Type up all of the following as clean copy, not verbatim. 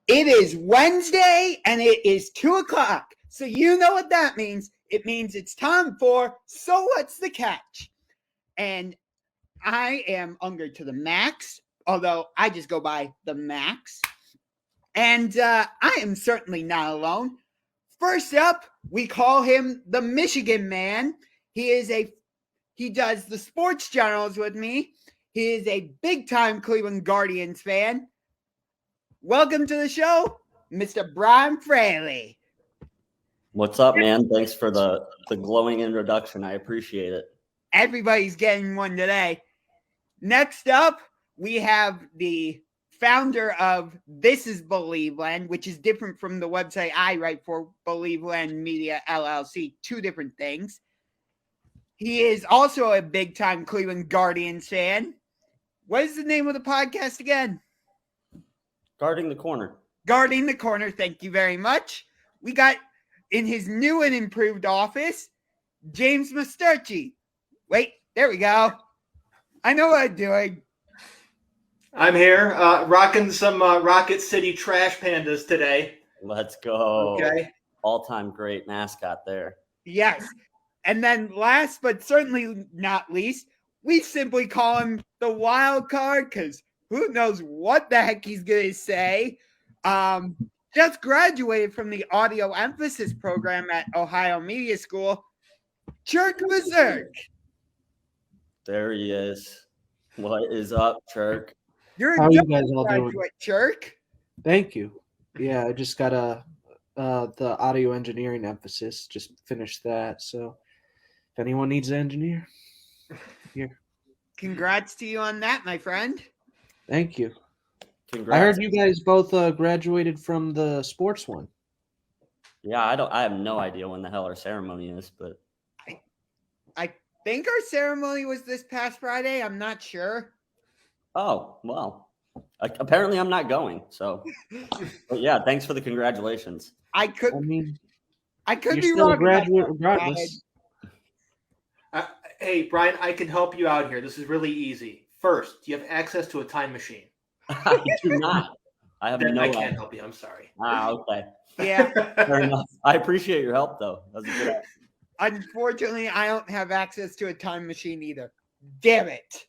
It is Wednesday and it is 2 o'clock. So you know what that means. It means it's time for So What's the Catch? And I am Unger to the max, although I just go by the max. And I am certainly not alone. First up, we call him the Michigan Man. He does the sports journals with me. He is a big-time Cleveland Guardians fan. Welcome to the show, Mr. Bryan Fraley. What's up, man? Thanks for the glowing introduction. I appreciate it. Everybody's getting one today. Next up, we have the founder of This is Believeland, which is different from the website I write for, Believeland Media LLC. Two different things. He is also a big-time Cleveland Guardians fan. What is the name of the podcast again? Guarding the Corner. Guarding the Corner. Thank you very much. We got in his new and improved office, James Masturchi. Wait, there we go. I know what I'm doing. I'm here, rocking some Rocket City Trash Pandas today. Let's go. Okay. All-time great mascot there. Yes. And then last but certainly not least, we simply call him the wildcard because who knows what the heck he's going to say. Just graduated from the audio emphasis program at Ohio Media School, Churk Berzerk. There he is. What is up, Churk? You're How a are you guys all doing? graduate, Churk. Thank you. Yeah, I just got the audio engineering emphasis. Just finished that. So if anyone needs an engineer, here. Congrats to you on that, my friend. Thank you. Congrats. I heard you guys both graduated from the sports one. Yeah, I have no idea when the hell our ceremony is, but I think our ceremony was this past Friday. I'm not sure. oh, well. Apparently I'm not going. So but yeah, thanks for the congratulations. I could I mean, be you're still wrong a graduate about that. regardless. Hey, Brian, I can help you out here. This is really easy. First, you have access to a time machine. I do not. I have Then no I can't idea. help you. I'm sorry. Okay. Yeah. Fair enough. I appreciate your help, though. That was a good. Unfortunately, I don't have access to a time machine either. Damn it.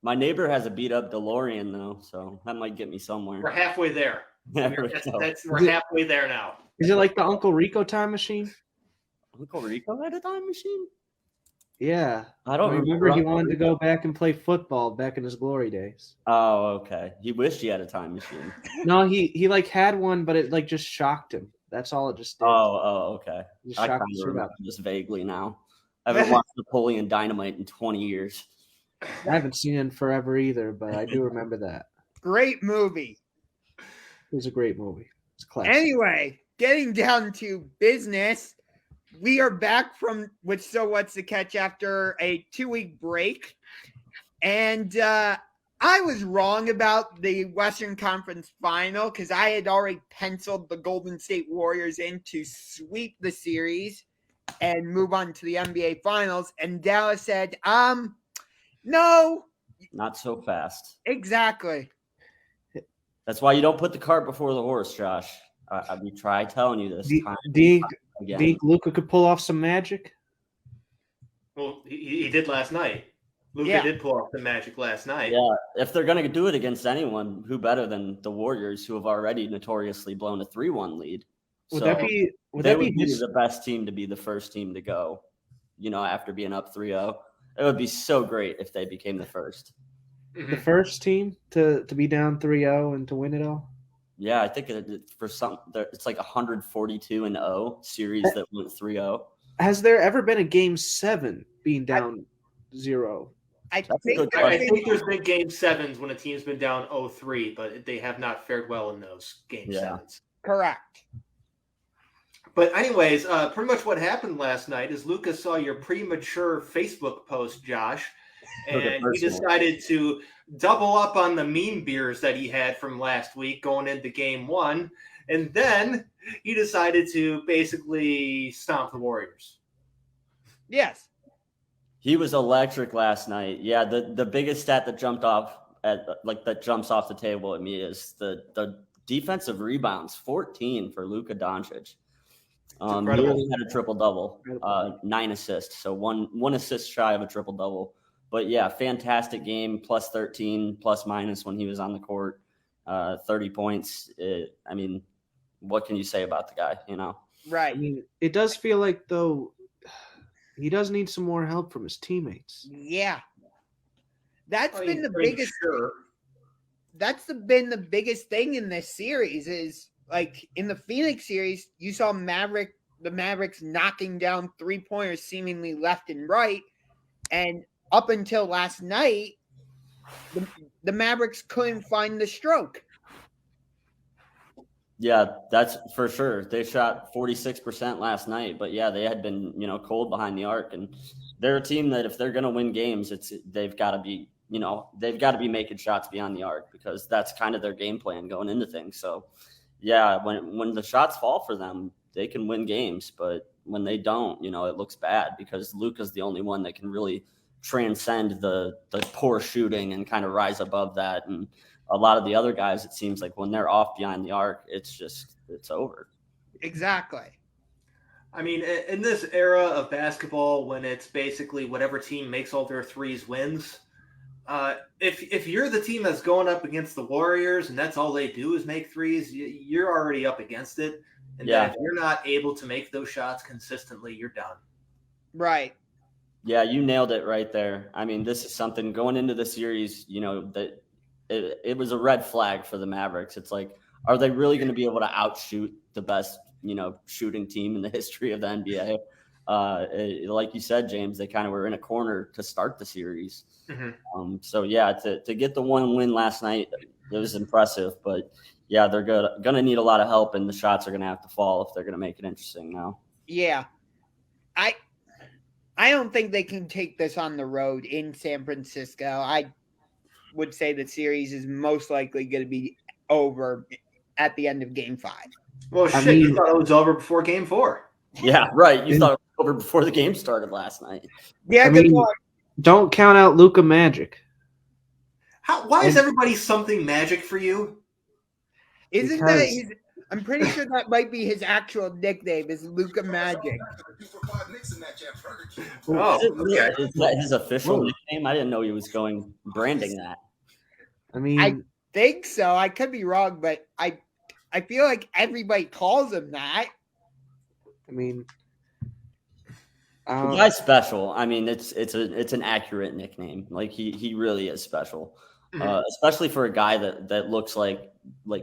My neighbor has a beat up DeLorean, though, so that might get me somewhere. We're halfway there. There we go. We're halfway there now. Is it like the Uncle Rico time machine? Uncle Rico had a time machine? Yeah. I don't remember he Uncle wanted to Rico. go back and play football back in his glory days. Oh, okay. He wished he had a time machine. No, he like had one, but it like just shocked him. That's all it just did. Oh, okay. It just I shocked kind the of shit out remember this vaguely now. I haven't watched Napoleon Dynamite in 20 years. I haven't seen it in forever either, but I do remember that. Great movie. It was a great movie. It's classic. Anyway, getting down to business, we are back with So What's the Catch after a 2-week break. And I was wrong about the Western Conference Final because I had already penciled the Golden State Warriors in to sweep the series and move on to the NBA Finals. And Dallas said, no. Not so fast. Exactly. That's why you don't put the cart before the horse, Josh. We try telling you this time Do you again. think Luka could pull off some magic? Well, he did last night. Luka Yeah. did pull off the magic last night. Yeah, if they're going to do it against anyone, who better than the Warriors, who have already notoriously blown a 3-1 lead? Would So that be they would be the best team to be the first team to go, after being up 3-0. It would be so great if they became the first. the first team to be down 3-0 and to win it all? Yeah, I think it's like 142-0 series that went 3-0. Has there ever been a game 7 being down 0? I That's a think good that I question. think there's been game sevens when a team's been down 0-3, but they have not fared well in those game sevens. correct. But anyways, pretty much what happened last night is Lucas saw your premature Facebook post, Josh, and he decided to double up on the meme beers that he had from last week going into game 1, and then he decided to basically stomp the Warriors. Yes. He was electric last night. Yeah, the biggest stat that jumps off the table at me is the defensive rebounds, 14 for Luka Doncic. Incredible. Nearly had a triple-double, 9 assists. So one assist shy of a triple-double. But, yeah, fantastic game, plus 13, plus minus when he was on the court, 30 points. I mean, what can you say about the guy, you know? Right. I mean, it does feel like, though, he does need some more help from his teammates. Yeah. That's been the I mean, biggest. sure. Been the biggest thing in this series is, like, in the Phoenix series, you saw the Mavericks knocking down 3-pointers seemingly left and right. And up until last night, the Mavericks couldn't find the stroke. Yeah, that's for sure. They shot 46% last night, but yeah, they had been, cold behind the arc, and they're a team that if they're going to win games, they've got to be, they've got to be making shots beyond the arc because that's kind of their game plan going into things. So, yeah, when the shots fall for them, they can win games, but when they don't, it looks bad because Luka's the only one that can really transcend the poor shooting and kind of rise above that. And a lot of the other guys, it seems like when they're off behind the arc, it's over. Exactly. I mean, in this era of basketball, when it's basically whatever team makes all their threes wins, if you're the team that's going up against the Warriors and that's all they do is make threes, you're already up against it. And then if you're not able to make those shots consistently, you're done. Right. Yeah, you nailed it right there. I mean, this is something going into the series, that it was a red flag for the Mavericks. It's like, are they really going to be able to outshoot the best, shooting team in the history of the NBA? Like you said, James, they kind of were in a corner to start the series. Mm-hmm. So, yeah, to get the one win last night, it was impressive. But, yeah, they're going to need a lot of help, and the shots are going to have to fall if they're going to make it interesting now. Yeah. I don't think they can take this on the road in San Francisco. I would say the series is most likely going to be over at the end of Game 5. Well, you thought it was over before Game 4. Yeah, right. You thought it was over before the game started last night. Yeah, don't count out Luka Magic. Why is everybody something magic for you? Isn't that I'm pretty sure that might be his actual nickname is Luka Magic. Oh, okay. Is that his official nickname? I didn't know he was branding that. I mean, I think so. I could be wrong, but I feel like everybody calls him that. I mean, the guy's special. I mean, it's an accurate nickname. Like he really is special, especially for a guy that looks like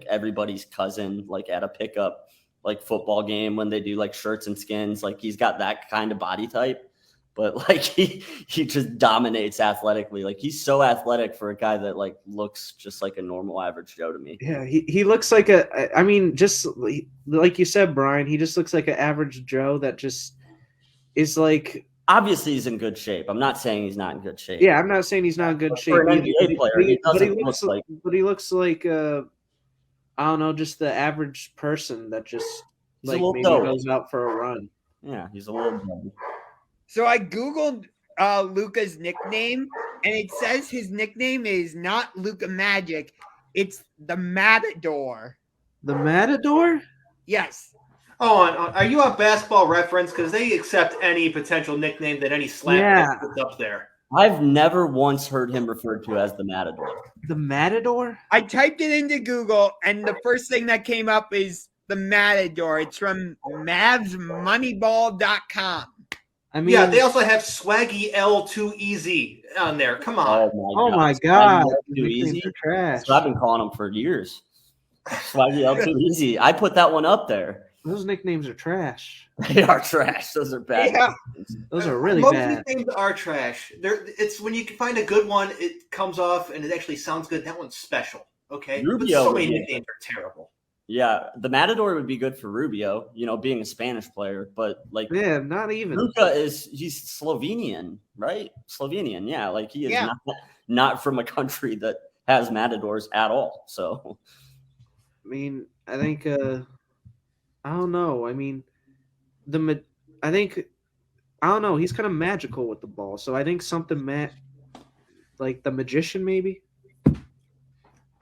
everybody's cousin, like at a pickup like football game when they do like shirts and skins. Like he's got that kind of body type, but like he just dominates athletically. Like he's so athletic for a guy that like looks just like a normal average Joe to me. Yeah, he looks like just like you said, Brian, he just looks like an average Joe that just is like. Obviously, he's in good shape. I'm not saying he's not in good shape. Yeah, I'm not saying he's not in good shape. For an NBA player, but he looks like I don't know, just the average person that just like maybe goes out for a run. Yeah, he's a little dumb. So I Googled Luka's nickname, and it says his nickname is not Luka Magic. It's the Matador. The Matador? Yes. Oh, are you on Basketball Reference? Because they accept any potential nickname that any slap puts up there. I've never once heard him referred to as the Matador. The Matador? I typed it into Google, and the first thing that came up is the Matador. It's from MavsMoneyball.com. I mean, yeah, they also have Swaggy L Too Easy on there. Come on. Oh my God. Too Easy. Trash. So I've been calling him for years. Swaggy L Too Easy. I put that one up there. Those nicknames are trash. They are trash. Those are bad. Yeah. Those are really Most bad. Most nicknames are trash. It's when you can find a good one, it comes off and it actually sounds good. That one's special. Okay. Rubio, but so many nicknames are terrible. Yeah, the Matador would be good for Rubio, being a Spanish player, but like not even. Luka he's Slovenian, right? Slovenian, yeah. Like he is not from a country that has Matadors at all. So I mean, I think I don't know. I mean, I don't know. He's kind of magical with the ball. So I think something like the magician, maybe.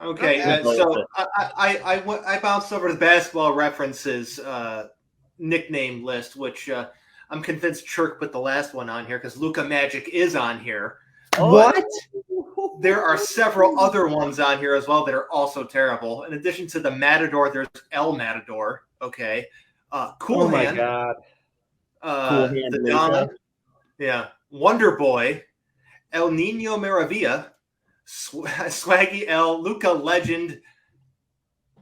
Okay, Okay. so I bounced over to the Basketball References nickname list, which I'm convinced Churk put the last one on here because Luka Magic is on here. What? There are several other ones on here as well that are also terrible. In addition to the Matador, there's El Matador. Okay, Cool Oh my Hand, god. Cool Hand the Luka. Don, yeah, Wonder Boy, El Nino Maravilla, Swaggy L, Luka Legend,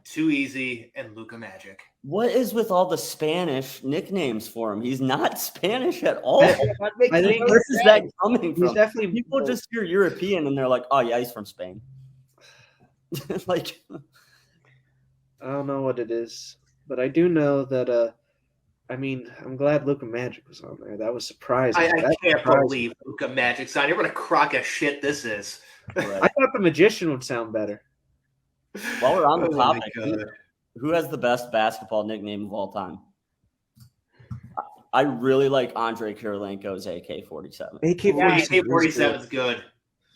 Too Easy, and Luka Magic. What is with all the Spanish nicknames for him? He's not Spanish at all. That makes I think no Where is that sense. coming He's from? definitely People just hear European and they're like, "Oh yeah, he's from Spain." Like, I don't know what it is, but I do know that. I mean, I'm glad Luka Magic was on there. That was surprising. I That can't surprised believe Luka Magic's on here. What a crock of shit this is. me. I thought the Magician would sound better. while we're on the Oh my topic, God. who has the best basketball nickname of all time? I really like Andre Kirilenko's AK-47. AK-47 is good.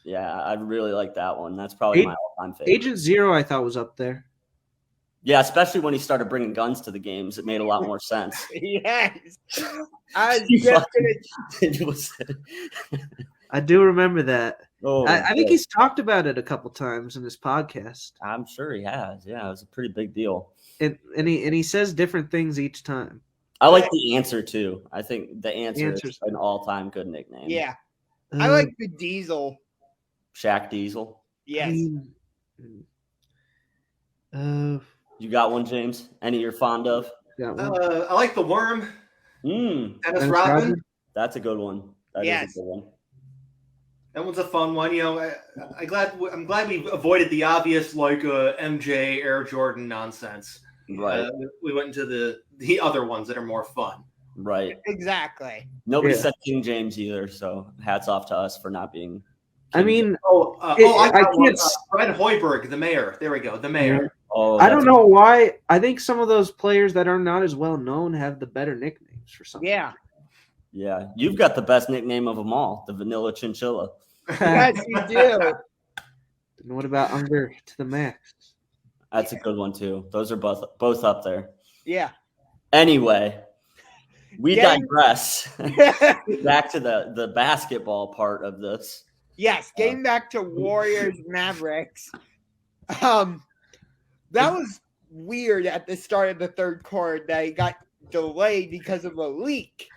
Yeah, I really like that one. That's probably my all-time favorite. Agent Zero, I thought, was up there. Yeah, especially when he started bringing guns to the games, it made a lot more sense. Yes. I was He just fucking- gonna- it was- I do remember that. oh, I think boy. he's talked about it a couple times in this podcast, I'm sure he has. Yeah, it was a pretty big deal. and he says different things each time. I like the answer too. I think the answer is Answer's- an all-time good nickname. Yeah. I Uh, like the Diesel. Shaq Diesel. Yes. You got one, James? Any you're fond of? Got one. I like the Worm, Mm, Dennis Dennis Rodman. Rodman? that's a good one. That is Yes. a good one. That one's a fun one. You know, I'm glad we avoided the obvious like MJ Air Jordan nonsense. Right, We went into the other ones that are more fun. right. Exactly. Nobody Yeah. said King James either, so hats off to us for not being. I mean, I I got one. can't. Fred Hoiberg, the mayor. There we go, the mayor. Oh, I don't know why. I think some of those players that are not as well known have the better nicknames for some. Yeah. Yeah, you've got the best nickname of them all, the Vanilla Chinchilla. Yes, you do. And what about Unger to the max? That's a good one too. Those are both up there. Yeah. Anyway, we Getting- digress. Back to the basketball part of this. Yes, getting back to Warriors Mavericks. That was weird at the start of the third quarter that it got delayed because of a leak.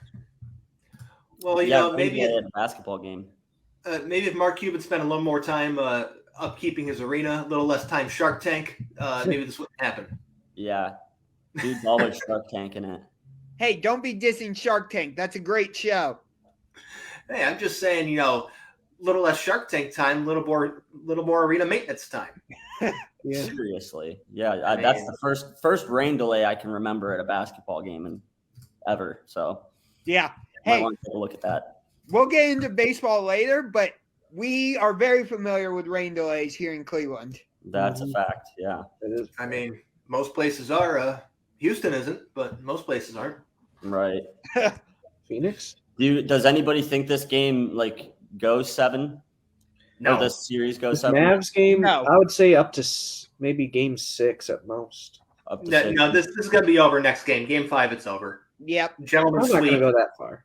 Well, you Yeah, know, maybe a basketball game. maybe if Mark Cuban spent a little more time upkeeping his arena, a little less time Shark Tank, maybe this wouldn't happen. Yeah, dude's always Shark Tanking it. Hey, don't be dissing Shark Tank. That's a great show. Hey, I'm just saying, you know, a little less Shark Tank time, little more arena maintenance time. Yeah. Seriously, yeah, that's the first rain delay I can remember at a basketball game and ever. So, Yeah. I Hey, want to take a look at that. we'll get into baseball later, but we are very familiar with rain delays here in Cleveland. That's a fact. Yeah, It is. I mean, most places are. Houston isn't, but most places aren't. right. Phoenix? Does anybody think this game goes 7? No, Or this series goes This 7? Mavs game, No. I would say up to maybe game 6 at most. Up to no, 6? no, this is going to be over next game. Game 5, it's over. Yep. I'm Gentlemen's not going to sweep. go that far.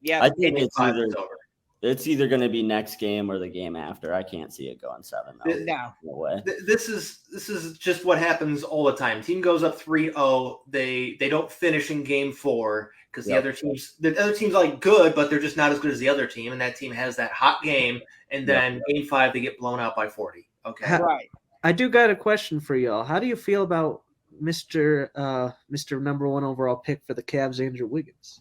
Yep. I think Game it's 5 either is over. going to be next game or the game after. I can't see it going 7. Though. No. No way. This is just what happens all the time. Team goes up 3-0. They don't finish in game 4 because Yep. the other team's like good, but they're just not as good as the other team, and that team has that hot game, and then game 5 they get blown out by 40. Okay. Right. I do got a question for y'all. How do you feel about Mr. number 1 overall pick for the Cavs, Andrew Wiggins?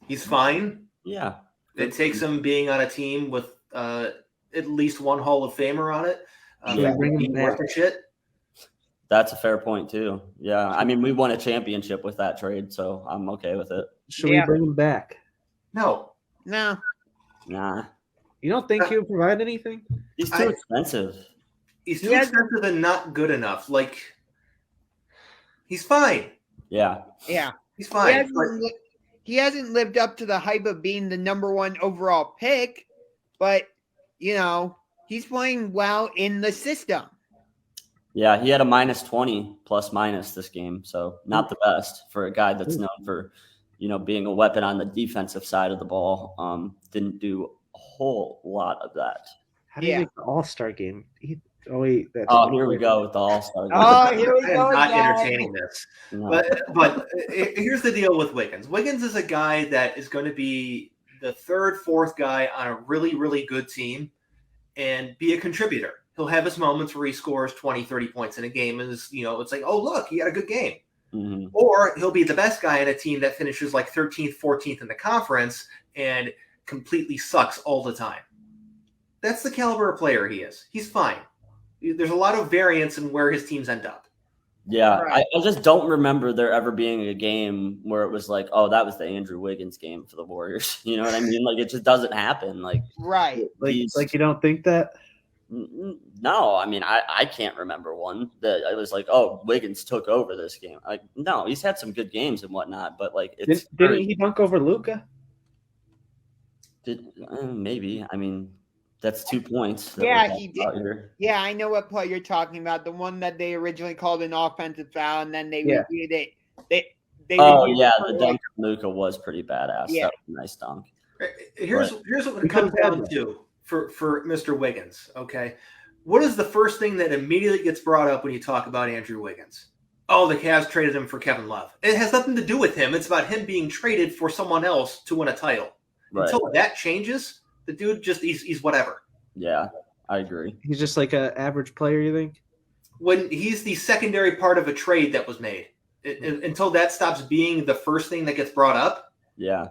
He's fine. Yeah. It takes him being on a team with at least one Hall of Famer on it. Yeah, bring him being back. worth a shit. That's a fair point too. Yeah. I mean, we won a championship with that trade, so I'm okay with it. Should Yeah. we bring him back? No, No. Nah. You don't think he'll provide anything? He's too expensive. he's He too has- expensive and not good enough. Like, he's fine. Yeah. Yeah. He's He fine. hasn't, But li- he hasn't lived up to the hype of being the number 1 overall pick, but, he's playing well in the system. Yeah, he had a -20 plus minus this game, so not the best for a guy that's known for, being a weapon on the defensive side of the ball. Didn't do a whole lot of that. How do you make the All-Star game? That's Oh, here we go with the All-Star game. Oh, here we I go am not again. entertaining this. No. But here's the deal with Wiggins. Wiggins is a guy that is going to be the third, fourth guy on a really, really good team and be a contributor. He'll have his moments where he scores 20, 30 points in a game and it's like, oh, look, he had a good game. Mm-hmm. Or he'll be the best guy in a team that finishes like 13th, 14th in the conference and completely sucks all the time. That's the caliber of player he is. He's fine. There's a lot of variance in where his teams end up. Yeah, Right. I just don't remember there ever being a game where it was like, oh, that was the Andrew Wiggins game for the Warriors. You know what I mean? Like, it just doesn't happen. Like, Right. Like you don't think that? No, I mean, I can't remember one that I was like, oh, Wiggins took over this game. Like, no, he's had some good games and whatnot, but like, it's Didn't he dunk over Luka? Maybe. I mean, that's 2 points. Yeah, he did. Yeah, I know what play you're talking about. The one that they originally called an offensive foul, and then they reviewed it. They reviewed yeah, it the dunk of Luka was pretty badass. Yeah. That was a nice dunk. Here's what it comes down to for Mr. Wiggins, okay? What is the first thing that immediately gets brought up when you talk about Andrew Wiggins? Oh, the Cavs traded him for Kevin Love. It has nothing to do with him. It's about him being traded for someone else to win a title. Right. Until that changes, the dude he's whatever. Yeah, I agree. He's just like an average player, you think? When he's the secondary part of a trade that was made, until that stops being the first thing that gets brought up. Yeah.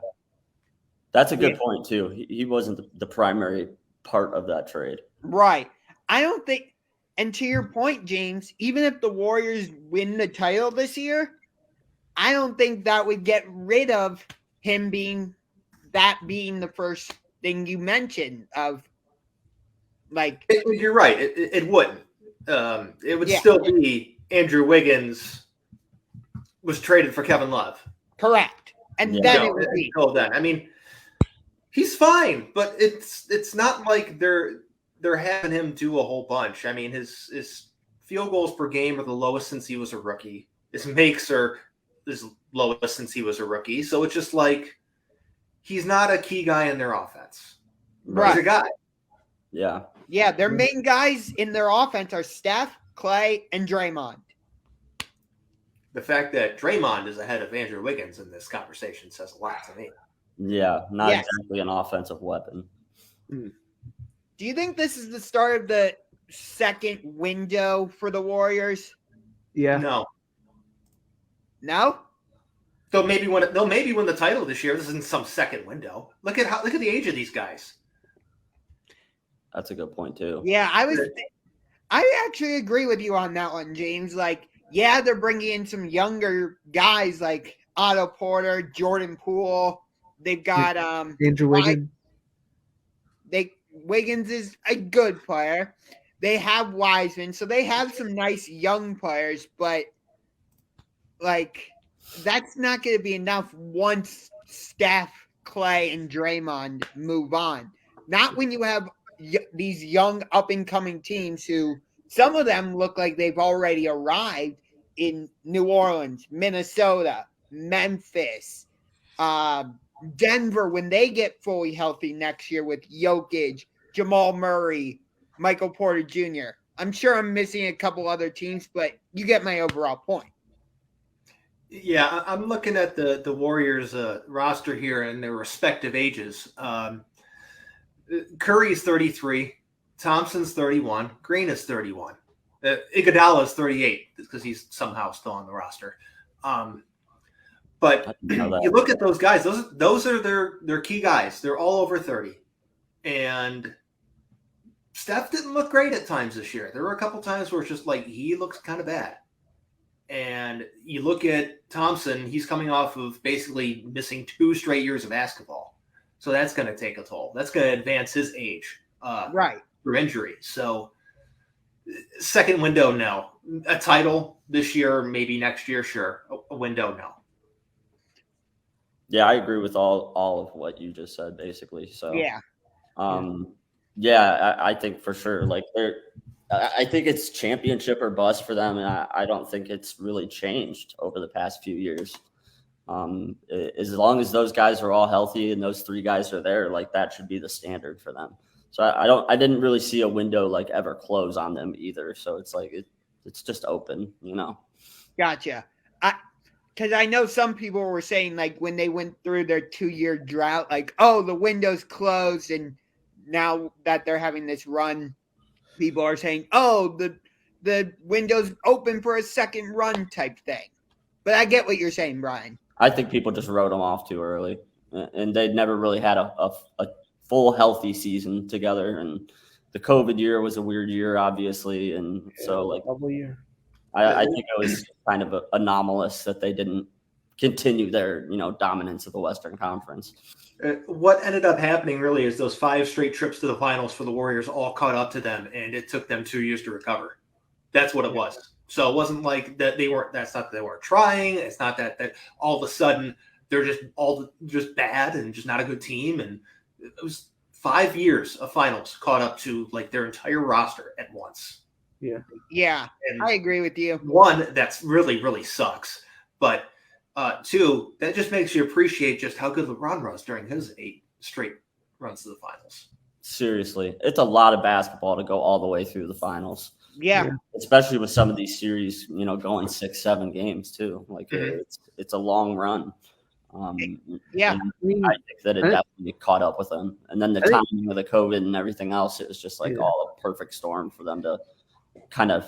That's a good point, too. He wasn't the primary part of that trade. Right. I don't think, and to your point, James, even if the Warriors win the title this year, I don't think that would get rid of him being the first thing you mentioned of like. You're right. It wouldn't. It would still be Andrew Wiggins was traded for Kevin Love. Correct. And then it would be. Until then. I mean, he's fine, but it's not like they're having him do a whole bunch. I mean, his field goals per game are the lowest since he was a rookie. His makes are his lowest since he was a rookie. So it's just like he's not a key guy in their offense. Right. He's a guy. Yeah. Yeah, their main guys in their offense are Steph, Clay, and Draymond. The fact that Draymond is ahead of Andrew Wiggins in this conversation says a lot to me. Yeah, not exactly an offensive weapon. Do you think this is the start of the second window for the Warriors? Yeah. No. No? They'll maybe win the title this year. This isn't some second window. Look at the age of these guys. That's a good point too. Yeah, I actually agree with you on that one, James. Like, yeah, they're bringing in some younger guys like Otto Porter, Jordan Poole. They've got Andrew Wiggins. Wiggins is a good player. They have Wiseman, so they have some nice young players, but like that's not going to be enough once Steph, Clay, and Draymond move on. Not when you have these young up-and-coming teams who some of them look like they've already arrived in New Orleans, Minnesota, Memphis, Denver when they get fully healthy next year with Jokic, Jamal Murray, Michael Porter Jr. I'm sure I'm missing a couple other teams, but you get my overall point. Yeah, I'm looking at the Warriors roster here and their respective ages. Curry's 33, Thompson's 31, Green is 31. Iguodala is 38 because he's somehow still on the roster. But you look at those guys; those are their key guys. They're all over 30, and Steph didn't look great at times this year. There were a couple times where it's just like he looks kind of bad. And you look at Thompson; he's coming off of basically missing 2 straight years of basketball, so that's going to take a toll. That's going to advance his age, right, through injury. So, second window, no. A title this year, maybe next year, sure. A window, no. Yeah, I agree with all of what you just said, basically. So yeah, I think for sure, like I think it's championship or bust for them, and I don't think it's really changed over the past few years. As long as those guys are all healthy and those three guys are there, like that should be the standard for them. So I didn't really see a window like ever close on them either. So it's like it's just open, you know. Gotcha. Because I know some people were saying like when they went through their 2-year drought, like, oh, the window's closed, and now that they're having this run, people are saying, oh, the window's open for a second run type thing. But I get what you're saying, Bryan. I think people just wrote them off too early, and they'd never really had a full healthy season together. And the COVID year was a weird year, obviously, and so like double year. I think it was kind of anomalous that they didn't continue their dominance of the Western Conference. What ended up happening really is those 5 straight trips to the finals for the Warriors all caught up to them, and it took them 2 years to recover. That's what it was. So it wasn't like that that's not that they weren't trying. It's not that all of a sudden they're just bad and just not a good team. And it was 5 years of finals caught up to like their entire roster at once. Yeah, and I agree with you. One, that's really, really sucks. But 2, that just makes you appreciate just how good LeBron was during his 8 straight runs to the finals. Seriously, it's a lot of basketball to go all the way through the finals. Yeah. Especially with some of these series, going 6-7 games too. Like it's a long run. Yeah. I think that it definitely caught up with them. And then the timing of the COVID and everything else, it was just like all a perfect storm for them to kind of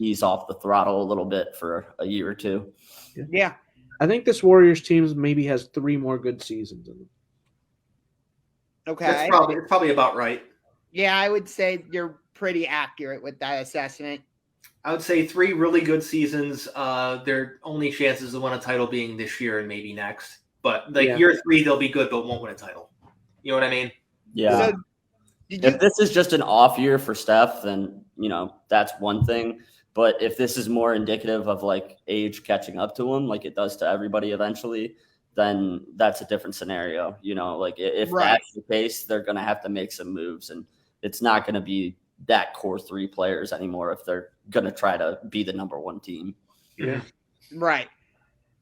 ease off the throttle a little bit for a year or 2. Yeah. I think this Warriors team maybe has 3 more good seasons in them. Okay. That's probably about right. Yeah, I would say you're pretty accurate with that assessment. I would say 3 really good seasons. Their only chances to win a title being this year and maybe next. But year 3, they'll be good, but won't win a title. You know what I mean? Yeah. So, if this is just an off year for Steph, then, that's one thing. But if this is more indicative of like age catching up to him, like it does to everybody eventually, then that's a different scenario. Like if that's the case, they're going to have to make some moves, and it's not going to be that core 3 players anymore if they're going to try to be the number 1 team. Yeah. Right.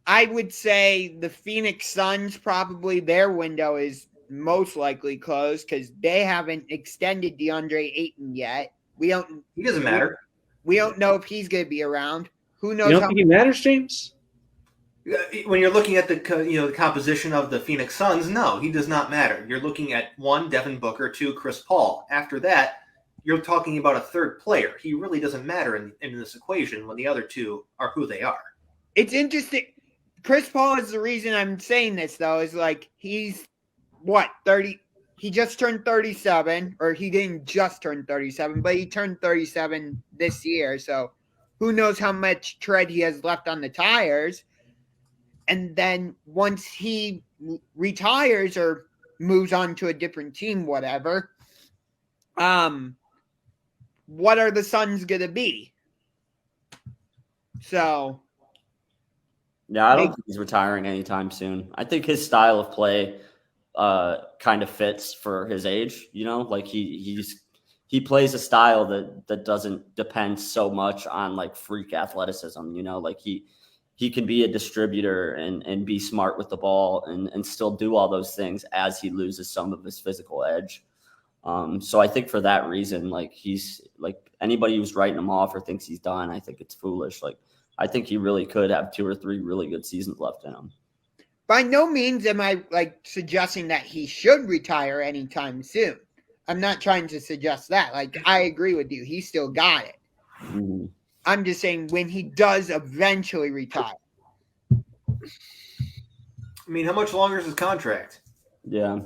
I would say the Phoenix Suns, probably their window is most likely closed because they haven't extended DeAndre Ayton yet. He doesn't matter. We don't know if he's going to be around. Who knows? You don't think he matters, James? When you're looking at the composition of the Phoenix Suns, no, he does not matter. You're looking at 1, Devin Booker, 2, Chris Paul. After that, you're talking about a 3rd player. He really doesn't matter in this equation when the other 2 are who they are. It's interesting. Chris Paul is the reason I'm saying this, though, is like he's 30? He just turned 37, or he didn't just turn 37, but he turned 37 this year. So who knows how much tread he has left on the tires. And then once he retires or moves on to a different team, whatever, what are the Suns going to be? So. Yeah, I don't think he's retiring anytime soon. I think his style of play kind of fits for his age, like he plays a style that doesn't depend so much on like freak athleticism, like he can be a distributor and be smart with the ball and still do all those things as he loses some of his physical edge. So I think for that reason, like he's like anybody who's writing him off or thinks he's done, I think it's foolish. Like I think he really could have 2 or 3 really good seasons left in him. By no means am I like suggesting that he should retire anytime soon. I'm not trying to suggest that. Like, I agree with you. He still got it. Mm-hmm. I'm just saying when he does eventually retire. I mean, how much longer is his contract? Yeah.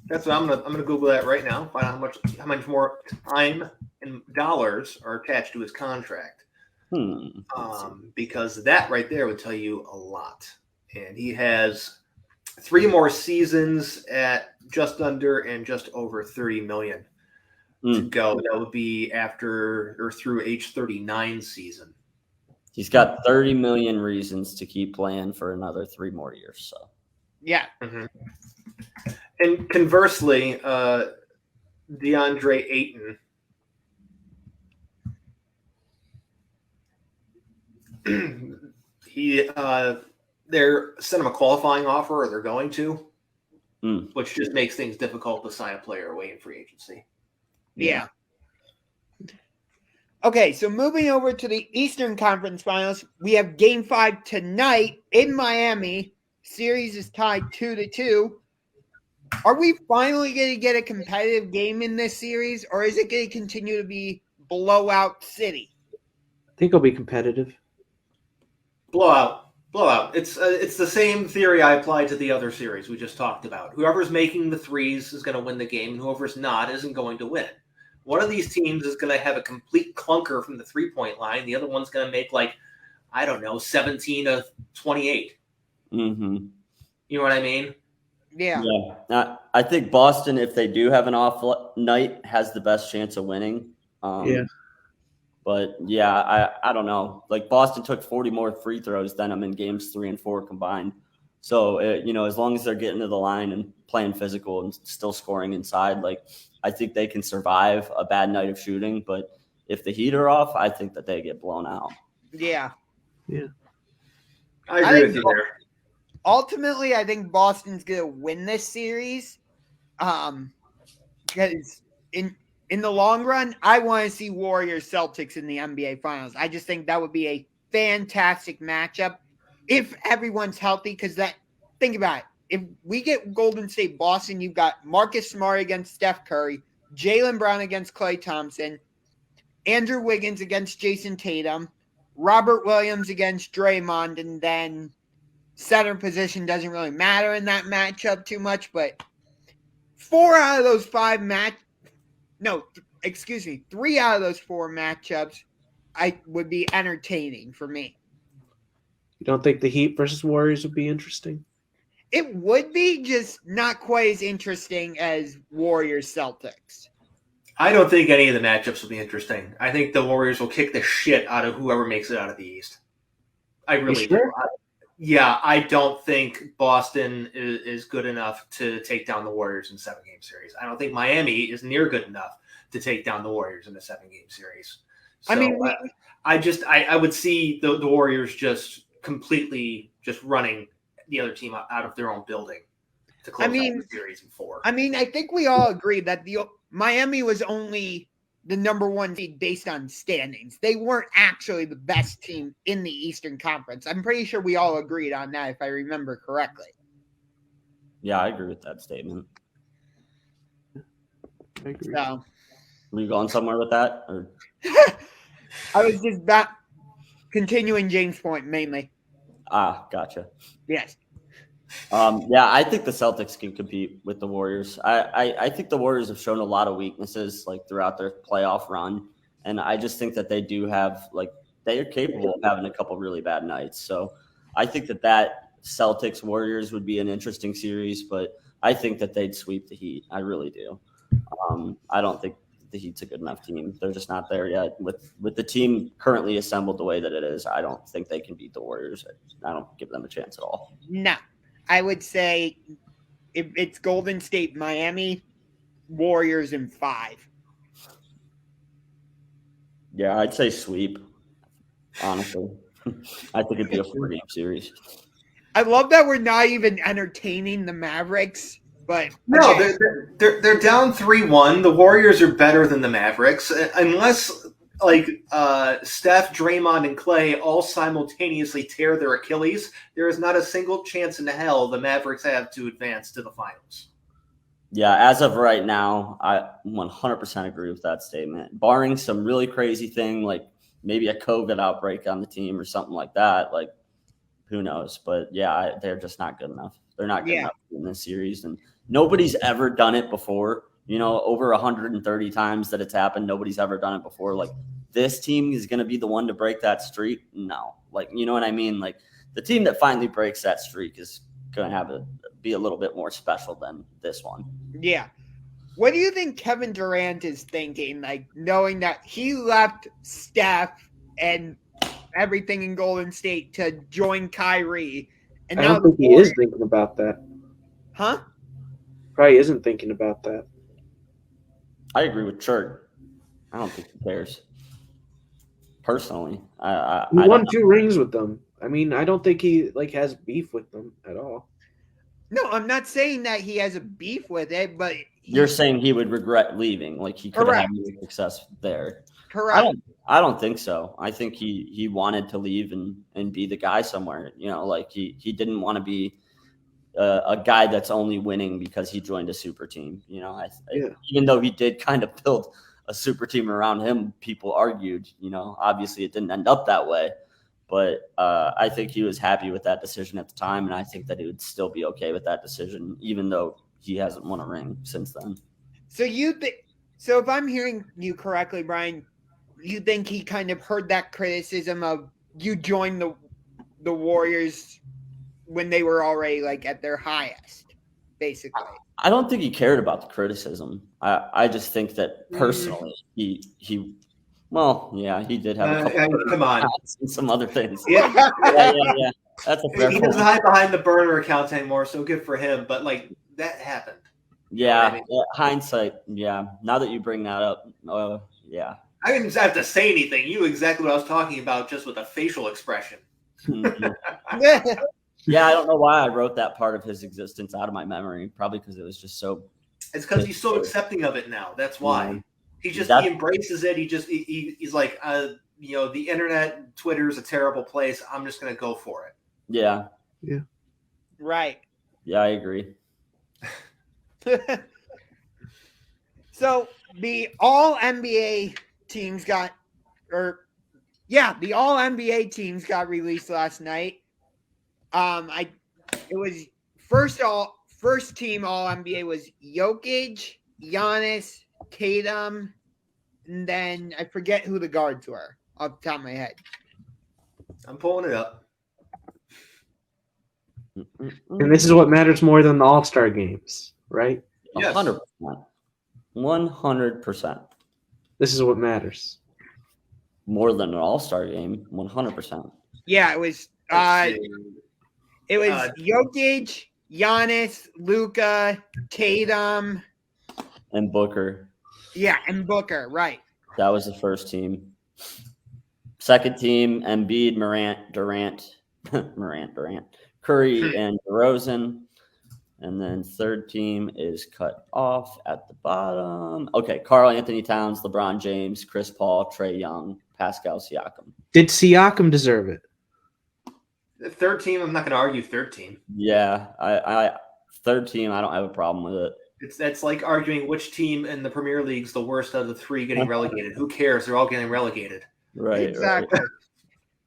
That's what I'm gonna Google that right now. Find out how much more time and dollars are attached to his contract. Because that right there would tell you a lot. And he has 3 more seasons at just under and just over $30 million to go. That would be after or through age 39 season. He's got 30 million reasons to keep playing for another 3 more years. So, yeah. Mm-hmm. And conversely, DeAndre Ayton they're sent him a qualifying offer, or they're going to, Mm. which just makes things difficult to sign a player away in free agency. Yeah. Okay, so moving over to the Eastern Conference Finals, we have Game 5 tonight in Miami. Series is tied 2-2. Are we finally going to get a competitive game in this series, or is it going to continue to be blowout city? I think it'll be competitive. Blowout. It's the same theory I applied to the other series we just talked about. Whoever's making the threes is going to win the game, and whoever's not isn't going to win. One of these teams is going to have a complete clunker from the three-point line. The other one's going to make 17 of 28. Mm-hmm. You know what I mean? Yeah. I think Boston, if they do have an off night, has the best chance of winning. But yeah, I don't know. Boston took 40 more free throws than them in games 3 and 4 combined. So as long as they're getting to the line and playing physical and still scoring inside, I think they can survive a bad night of shooting. But if the Heat are off, I think that they get blown out. Yeah. I agree with you there. Ultimately, I think Boston's going to win this series. Because in the long run, I want to see Warriors Celtics in the NBA Finals. I just think that would be a fantastic matchup if everyone's healthy. Because think about it. If we get Golden State Boston, you've got Marcus Smart against Steph Curry, Jaylen Brown against Klay Thompson, Andrew Wiggins against Jason Tatum, Robert Williams against Draymond, and then center position doesn't really matter in that matchup too much, but 3 out of those 4 matchups would be entertaining for me. You don't think the Heat versus Warriors would be interesting? It would be, just not quite as interesting as Warriors Celtics. I don't think any of the matchups will be interesting. I think the Warriors will kick the shit out of whoever makes it out of the East. I really do. I don't think Boston is good enough to take down the Warriors in a 7-game series. I don't think Miami is near good enough to take down the Warriors in a 7-game series. So, I would see the Warriors just completely just running the other team out of their own building to close out the series in 4. I think we all agree that Miami was only the number 1 seed based on standings. They weren't actually the best team in the Eastern Conference. I'm pretty sure we all agreed on that, if I remember correctly. Yeah, I agree with that statement. I agree. So, were you going somewhere with that? Or? I was just continuing James' point mainly. Gotcha. Yes. I think the Celtics can compete with the Warriors. I think the Warriors have shown a lot of weaknesses throughout their playoff run, and I just think that they do have they are capable of having a couple really bad nights. So I think that Celtics Warriors would be an interesting series, but I think that they'd sweep the Heat. I really do. I don't think the Heat's a good enough team. They're just not there yet. With the team currently assembled the way that it is, I don't think they can beat the Warriors. I don't give them a chance at all. No. I would say if it's Golden State, Miami, Warriors in 5. Yeah, I'd say sweep, honestly. I think it'd be a 4-game series. I love that we're not even entertaining the Mavericks, but no, they're down 3-1. The Warriors are better than the Mavericks, unless Steph, Draymond, and Klay all simultaneously tear their Achilles. There is not a single chance in hell the Mavericks have to advance to the finals. Yeah, as of right now, I 100% agree with that statement. Barring some really crazy thing, maybe a COVID outbreak on the team or something like that, who knows? But yeah, they're just not good enough. They're not good enough in this series, and nobody's ever done it before. Over 130 times that it's happened, nobody's ever done it before. This team is going to be the one to break that streak? No. You know what I mean? The team that finally breaks that streak is going to be a little bit more special than this one. Yeah. What do you think Kevin Durant is thinking, knowing that he left Steph and everything in Golden State to join Kyrie? And I don't think he is thinking about that. Huh? Probably isn't thinking about that. I agree with Churk. I don't think he cares. personally. He I won don't 2 rings with them. I mean, I don't think he has beef with them at all. No, I'm not saying that he has a beef with it, but You're saying he would regret leaving, like he could have had more success there. correct. I don't think so. I think he wanted to leave and be the guy somewhere. Like he didn't want to be a guy that's only winning because he joined a super team. Even though he did kind of build a super team around him, people argued. Obviously it didn't end up that way, but I think he was happy with that decision at the time, and I think that he would still be okay with that decision, even though he hasn't won a ring since then. So so if I'm hearing you correctly, Bryan, you think he kind of heard that criticism of you joined the Warriors when they were already like at their highest, basically. I don't think he cared about the criticism. I just think that personally he did have a couple come on. and some other things. Yeah. Yeah. That's a fair He point. doesn't hide behind the burner account anymore, so good for him. But like that happened. Yeah, hindsight. Yeah, now that you bring that up, yeah. I didn't have to say anything. You knew exactly what I was talking about just with a facial expression. Mhm. Yeah, I don't know why I wrote that part of his existence out of my memory. Probably because it was just so. It's because he's so accepting of it now. That's why. He embraces it. He's like, the internet, Twitter is a terrible place. I'm just going to go for it. Yeah. Yeah. Right. Yeah, I agree. So the all NBA teams got released last night. It was first team all NBA was Jokic, Giannis, Tatum, and then I forget who the guards were off the top of my head. I'm pulling it up. And this is what matters more than the All-Star games, right? Yes. 100%. 100%. This is what matters. More than an all-star game, 100%. Yeah, it was Jokic, Giannis, Luka, Tatum, And Booker. yeah, and Booker, right. That was the first team. Second team, Embiid, Durant, Curry, and DeRozan. And then third team is cut off at the bottom. Okay, Karl Anthony Towns, LeBron James, Chris Paul, Trae Young, Pascal Siakam. Did Siakam deserve it? The third team, I'm not going to argue third team. Yeah, I third team, I don't have a problem with it. That's like arguing which team in the Premier League is the worst of the 3 getting relegated. Who cares? They're all getting relegated. Right. Exactly. Right.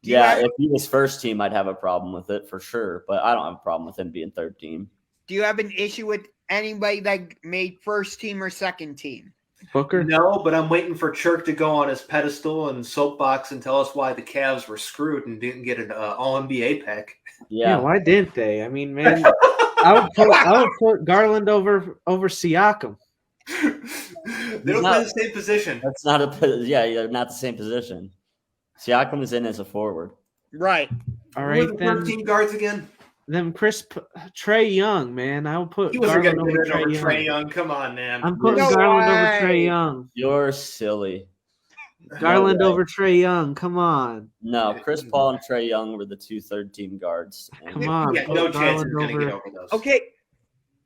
Yeah, if he was first team, I'd have a problem with it for sure. But I don't have a problem with him being third team. Do you have an issue with anybody that made first team or second team? Booker? No, but I'm waiting for Churk to go on his pedestal and soapbox and tell us why the Cavs were screwed and didn't get an All-NBA pick. Yeah, why didn't they? I mean, man, I would put Garland over Siakam. They don't play the same position. That's not they're not the same position. Siakam is in as a forward. Right. All Who right, are the then. third team guards again? Then Trae Young, man. I would put He wasn't Garland going to over get over Trae Young. Trae Young. Come on, man. I'm putting No Garland way. over Trae Young. You're silly. Garland No way. over Trae Young. Come on. No, Chris Paul and Trae Young were the 2 third team guards. And Come on. Yeah, put no chance he's Garland going to over- get over those. Okay.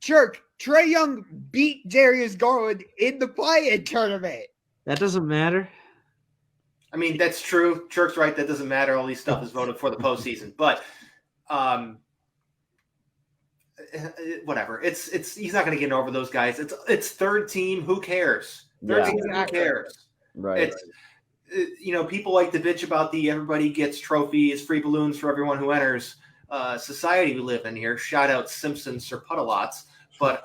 Churk, Trae Young beat Darius Garland in the play-in tournament. That doesn't matter. I mean, that's true. Churk's right. That doesn't matter. All these stuff is voted for the postseason. But whatever. It's he's not going to get over those guys. It's third team. Who cares? Third team. Who cares? Right. It's people like to bitch about the everybody gets trophies, free balloons for everyone who enters society we live in here. Shout out Simpsons or Puddalots. But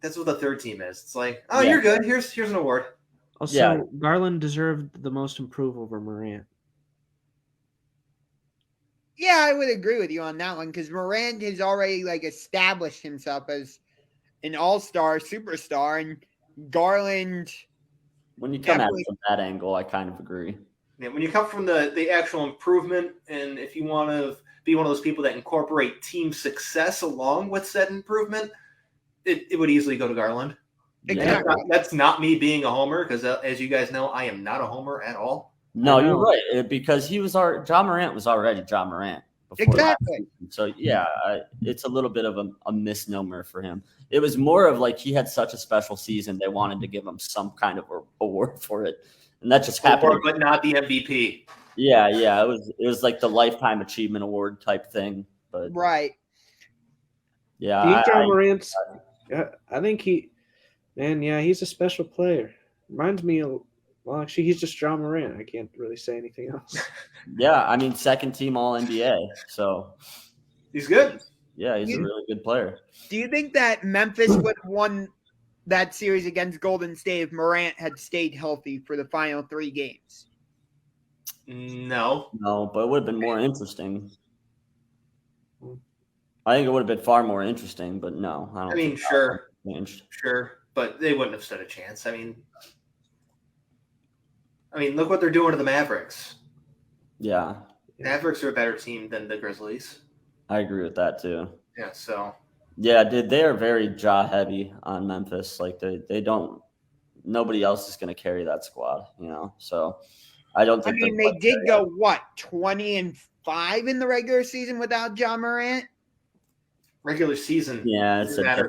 that's what the third team is. It's like, you're good. Here's an award. Also, Garland deserved the most improved over Morant. Yeah, I would agree with you on that one because Morant has already established himself as an all-star superstar, and Garland. When you come at it from that angle, I kind of agree. Yeah, when you come from the actual improvement, and if you want to be one of those people that incorporate team success along with said improvement, it would easily go to Garland. Exactly. That's not me being a homer because, as you guys know, I am not a homer at all. No, you're right, because John Morant was already John Morant before Exactly. So yeah, it's a little bit of a misnomer for him. It was more of like he had such a special season they wanted to give him some kind of award for it, and that just happened. Award, but not the MVP. Yeah, it was like the lifetime achievement award type thing, but Right. yeah, John Morant's. I think he's a special player. Reminds me of. Well, actually, he's just John Morant. I can't really say anything else. Yeah, I mean, second team All NBA, so he's good. Yeah, he's a really good player. Do you think that Memphis would have won that series against Golden State if Morant had stayed healthy for the final 3 games? No, but it would have been more interesting. I think it would have been far more interesting, but no, I don't. I mean, sure, but they wouldn't have stood a chance. I mean, look what they're doing to the Mavericks. Yeah. Mavericks are a better team than the Grizzlies. I agree with that too. Yeah, so. Yeah, dude, they are very jaw heavy on Memphis. Like they don't. Nobody else is going to carry that squad, So I don't think. I mean, they did go 20-5 in the regular season without John Morant. Regular season. Yeah, it's a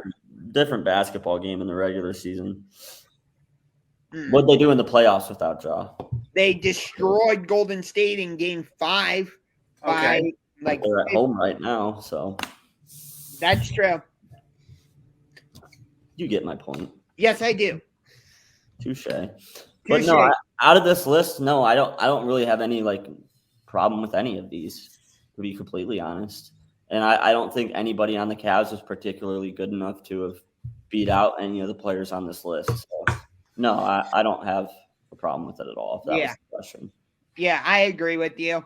different basketball game in the regular season. What'd they do in the playoffs without Ja? They destroyed Golden State in Game 5. Okay. They're at home right now, so. That's true. You get my point. Yes, I do. Touche. But no, out of this list, no, I don't really have any problem with any of these, to be completely honest. And I don't think anybody on the Cavs was particularly good enough to have beat out any of the players on this list. So. No, I don't have a problem with it at all, if that was the question. Yeah, I agree with you.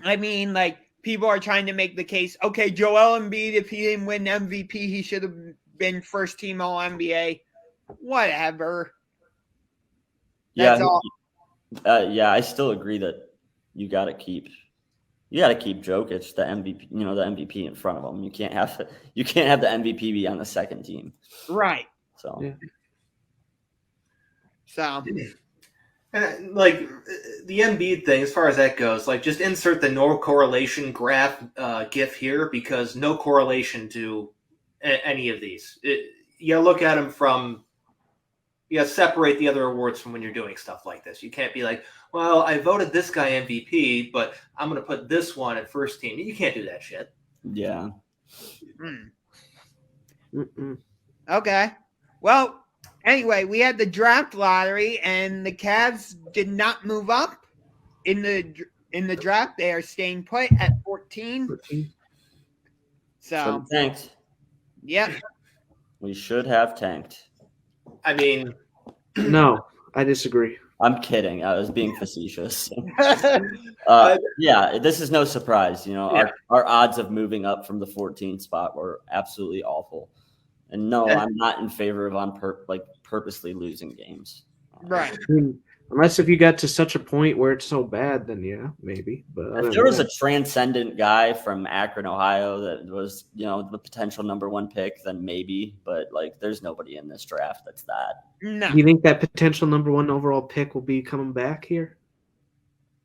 I mean, people are trying to make the case, okay, Joel Embiid, if he didn't win MVP, he should have been first team All-NBA. Whatever. That's all. I still agree that you got to keep Jokic, the MVP, the MVP in front of him. You can't have the MVP be on the second team. Right. So. Yeah. So, and the Embiid thing, as far as that goes, just insert the no correlation graph GIF here, because no correlation to any of these. You look at them separate the other awards from when you're doing stuff like this. You can't be like, well, I voted this guy MVP, but I'm going to put this one at first team. You can't do that shit. Yeah. Okay. Well, anyway, we had the draft lottery, and the Cavs did not move up in the draft. They are staying put at 14. So tanked. Yep. We should have tanked. I mean, no, I disagree. I'm kidding. I was being facetious. Yeah, this is no surprise. Our odds of moving up from the 14th spot were absolutely awful. And no, I'm not in favor of purposely losing games. Right. Unless if you got to such a point where it's so bad, then yeah, maybe. But if there was a transcendent guy from Akron, Ohio, that was, the potential number 1 pick, then maybe. But there's nobody in this draft that's that. No. You think that potential number 1 overall pick will be coming back here?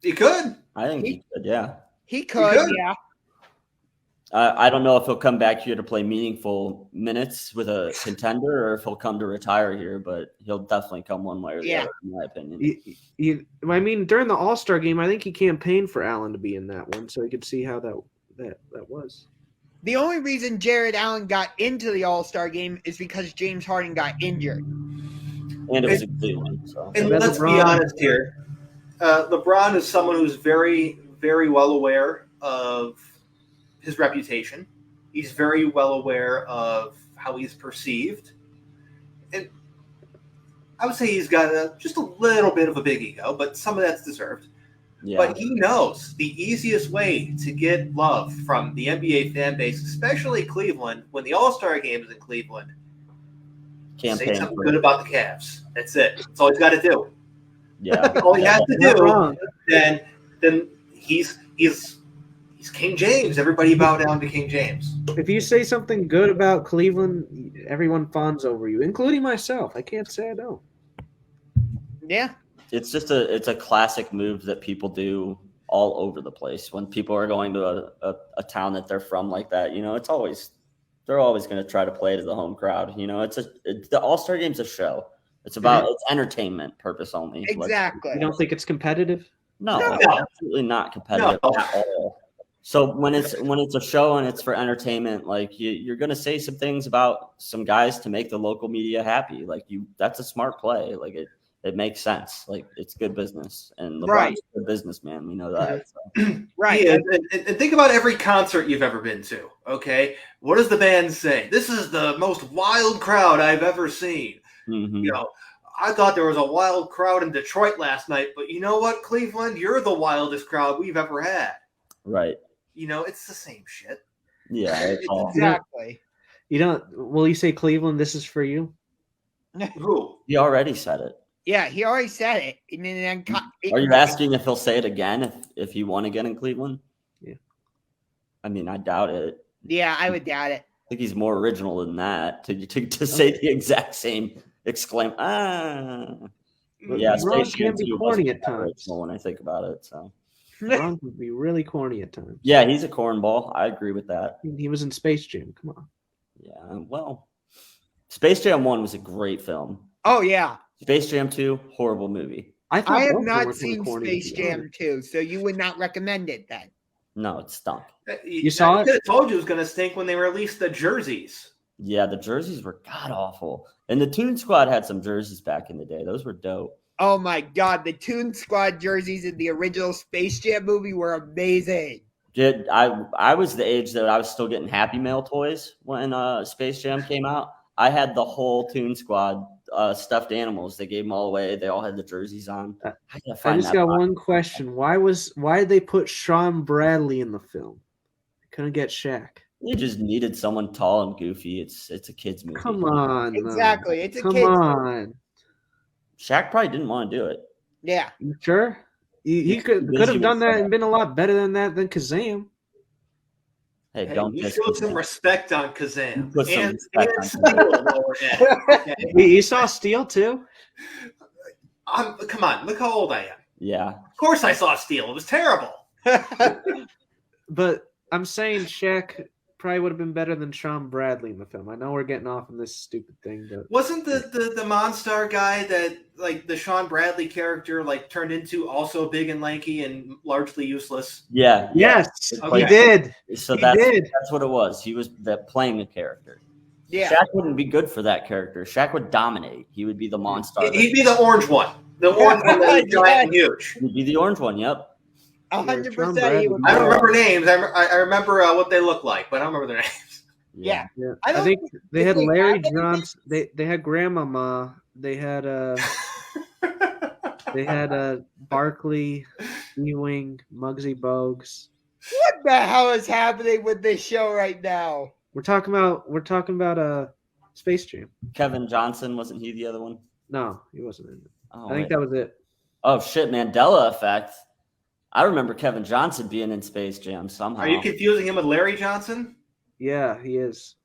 He could. I think he could. Yeah. He could. Yeah. I don't know if he'll come back here to play meaningful minutes with a contender, or if he'll come to retire here, but he'll definitely come one way or the other, in my opinion. I mean, during the All-Star game, I think he campaigned for Allen to be in that one, so you could see how that was. The only reason Jared Allen got into the All-Star game is because James Harden got injured. And it was in Cleveland. So. And let's be honest here. LeBron is someone who's very, very well aware of his reputation. He's very well aware of how he's perceived. And I would say he's got just a little bit of a big ego, but some of that's deserved. Yeah. But he knows the easiest way to get love from the NBA fan base, especially Cleveland, when the All-Star game is in Cleveland, say something good about the Cavs. That's it. That's all he's got to do. Yeah. All he has to do, then he's He's King James. Everybody bow down to King James. If you say something good about Cleveland, everyone fawns over you, including myself. I can't say I don't. Yeah. It's just it's a classic move that people do all over the place when people are going to a town that they're from like that. You know, they're always going to try to play to the home crowd. You know, the All-Star Game's a show. It's about it's entertainment purpose only. Exactly. You don't think it's competitive? No, it's absolutely not competitive at all. So when it's a show and it's for entertainment, like you're going to say some things about some guys to make the local media happy. Like that's a smart play. Like it makes sense. Like it's good business, and LeBron's a good businessman. We know that. So. Right. Yeah, and think about every concert you've ever been to. Okay, what does the band say? This is the most wild crowd I've ever seen. Mm-hmm. You know, I thought there was a wild crowd in Detroit last night, but you know what, Cleveland, you're the wildest crowd we've ever had. Right. You know, it's the same shit. Yeah. Exactly. Will you say Cleveland, this is for you? Who? He already said it. Yeah, he already said it. And then Are you asking if he'll say it again if he won again in Cleveland? Yeah. I mean, I doubt it. Yeah, I would doubt it. I think he's more original than that to say the exact same exclaim. Yeah, Ron can be corny at times. When I think about it, so Ron would be really corny at times. Yeah, he's a cornball. I agree with that. He was in Space Jam. Come on. Yeah, well, Space Jam 1 was a great film. Oh, yeah. Space Jam 2, horrible movie. I have not seen Space Jam 2, so you would not recommend it then? No, it stunk. You saw it? I could have told you it was going to stink when they released the jerseys. Yeah, the jerseys were god-awful. And the Toon Squad had some jerseys back in the day. Those were dope. Oh, my God. The Toon Squad jerseys in the original Space Jam movie were amazing. I was the age that I was still getting Happy Meal toys when Space Jam came out. I had the whole Toon Squad stuffed animals. They gave them all away. They all had the jerseys on. I just got one question. Why did they put Sean Bradley in the film? They couldn't get Shaq. They just needed someone tall and goofy. It's a kid's movie. Come on. Exactly. It's a Come kid's on. Shaq probably didn't want to do it. Yeah. You sure? He could have done that and been a lot better than that than Kazam. Hey, don't you diss showed some Kazam. respect on Kazam. Put some And respect on Steel while we're at it, okay? You saw Steel too? Come on, look how old I am. Yeah. Of course I saw Steel. It was terrible. But I'm saying Shaq probably would have been better than Sean Bradley in the film. I know we're getting off on this stupid thing, but Wasn't the Monstar guy that like the Sean Bradley character like turned into also big and lanky and largely useless? Yeah. yes, Okay. he did. So He that's did. what it was. He was playing a character. Yeah. Shaq wouldn't be good for that character. Shaq would dominate. He would be the monster. He'd be the orange one. The orange one that was giant and huge. He'd be the orange one. Yep. 100% he would. I don't remember names. I remember what they look like, but I don't remember their names. Yeah. Yeah. I I don't think they had think they Larry have anything. Johnson. They had Grandmama. They had Barkley, Ewing, Muggsy Bogues. What the hell is happening with this show right now? We're talking about Space Jam. Kevin Johnson, wasn't he the other one? No, he wasn't in it. Oh, I think wait. that was it. Oh shit, Mandela effect. I remember Kevin Johnson being in Space Jam somehow. Are you confusing him with Larry Johnson? Yeah, he is.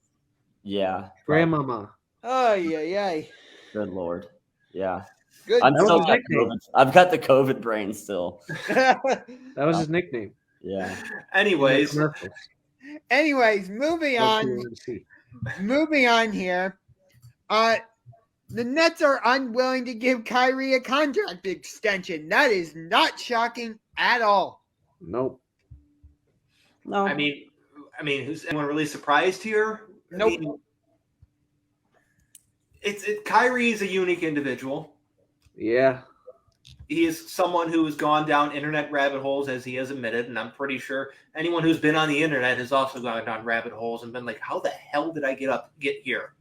Yeah. Grandmama. Oh, yeah. Good Lord. Yeah. Good. I'm That was still his got nickname. COVID. I've got the COVID brain still. That was his nickname. Yeah. Anyways, Commercials. Anyways, moving on. Moving on here. The Nets are unwilling to give Kyrie a contract extension. That is not shocking at all. Nope. No. I mean, who's anyone really surprised here? Nope. I mean, Kyrie is a unique individual. Yeah. He is someone who has gone down internet rabbit holes, as he has admitted, and I'm pretty sure anyone who's been on the internet has also gone down rabbit holes and been like, "How the hell did I get here?"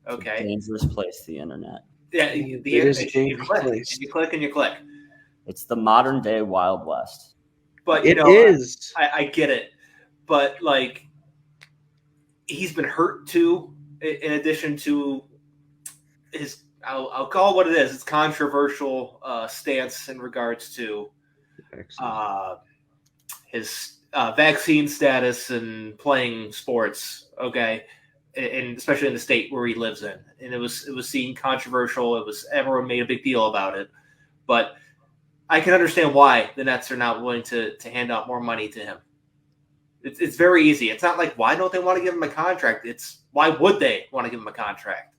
It's a Okay, dangerous place, the internet. yeah, It the is a internet. You dangerous click, place. and you click, and you click. It's the modern day Wild West. But It is. I get it, but like, he's been hurt too. In addition to his, I'll call it what it is. It's controversial stance in regards to his vaccine status and playing sports, okay, and especially in the state where he lives in. And it was seen controversial. Everyone made a big deal about it. But I can understand why the Nets are not willing to hand out more money to him. It's very easy. It's not like, why don't they want to give him a contract? It's why would they want to give him a contract?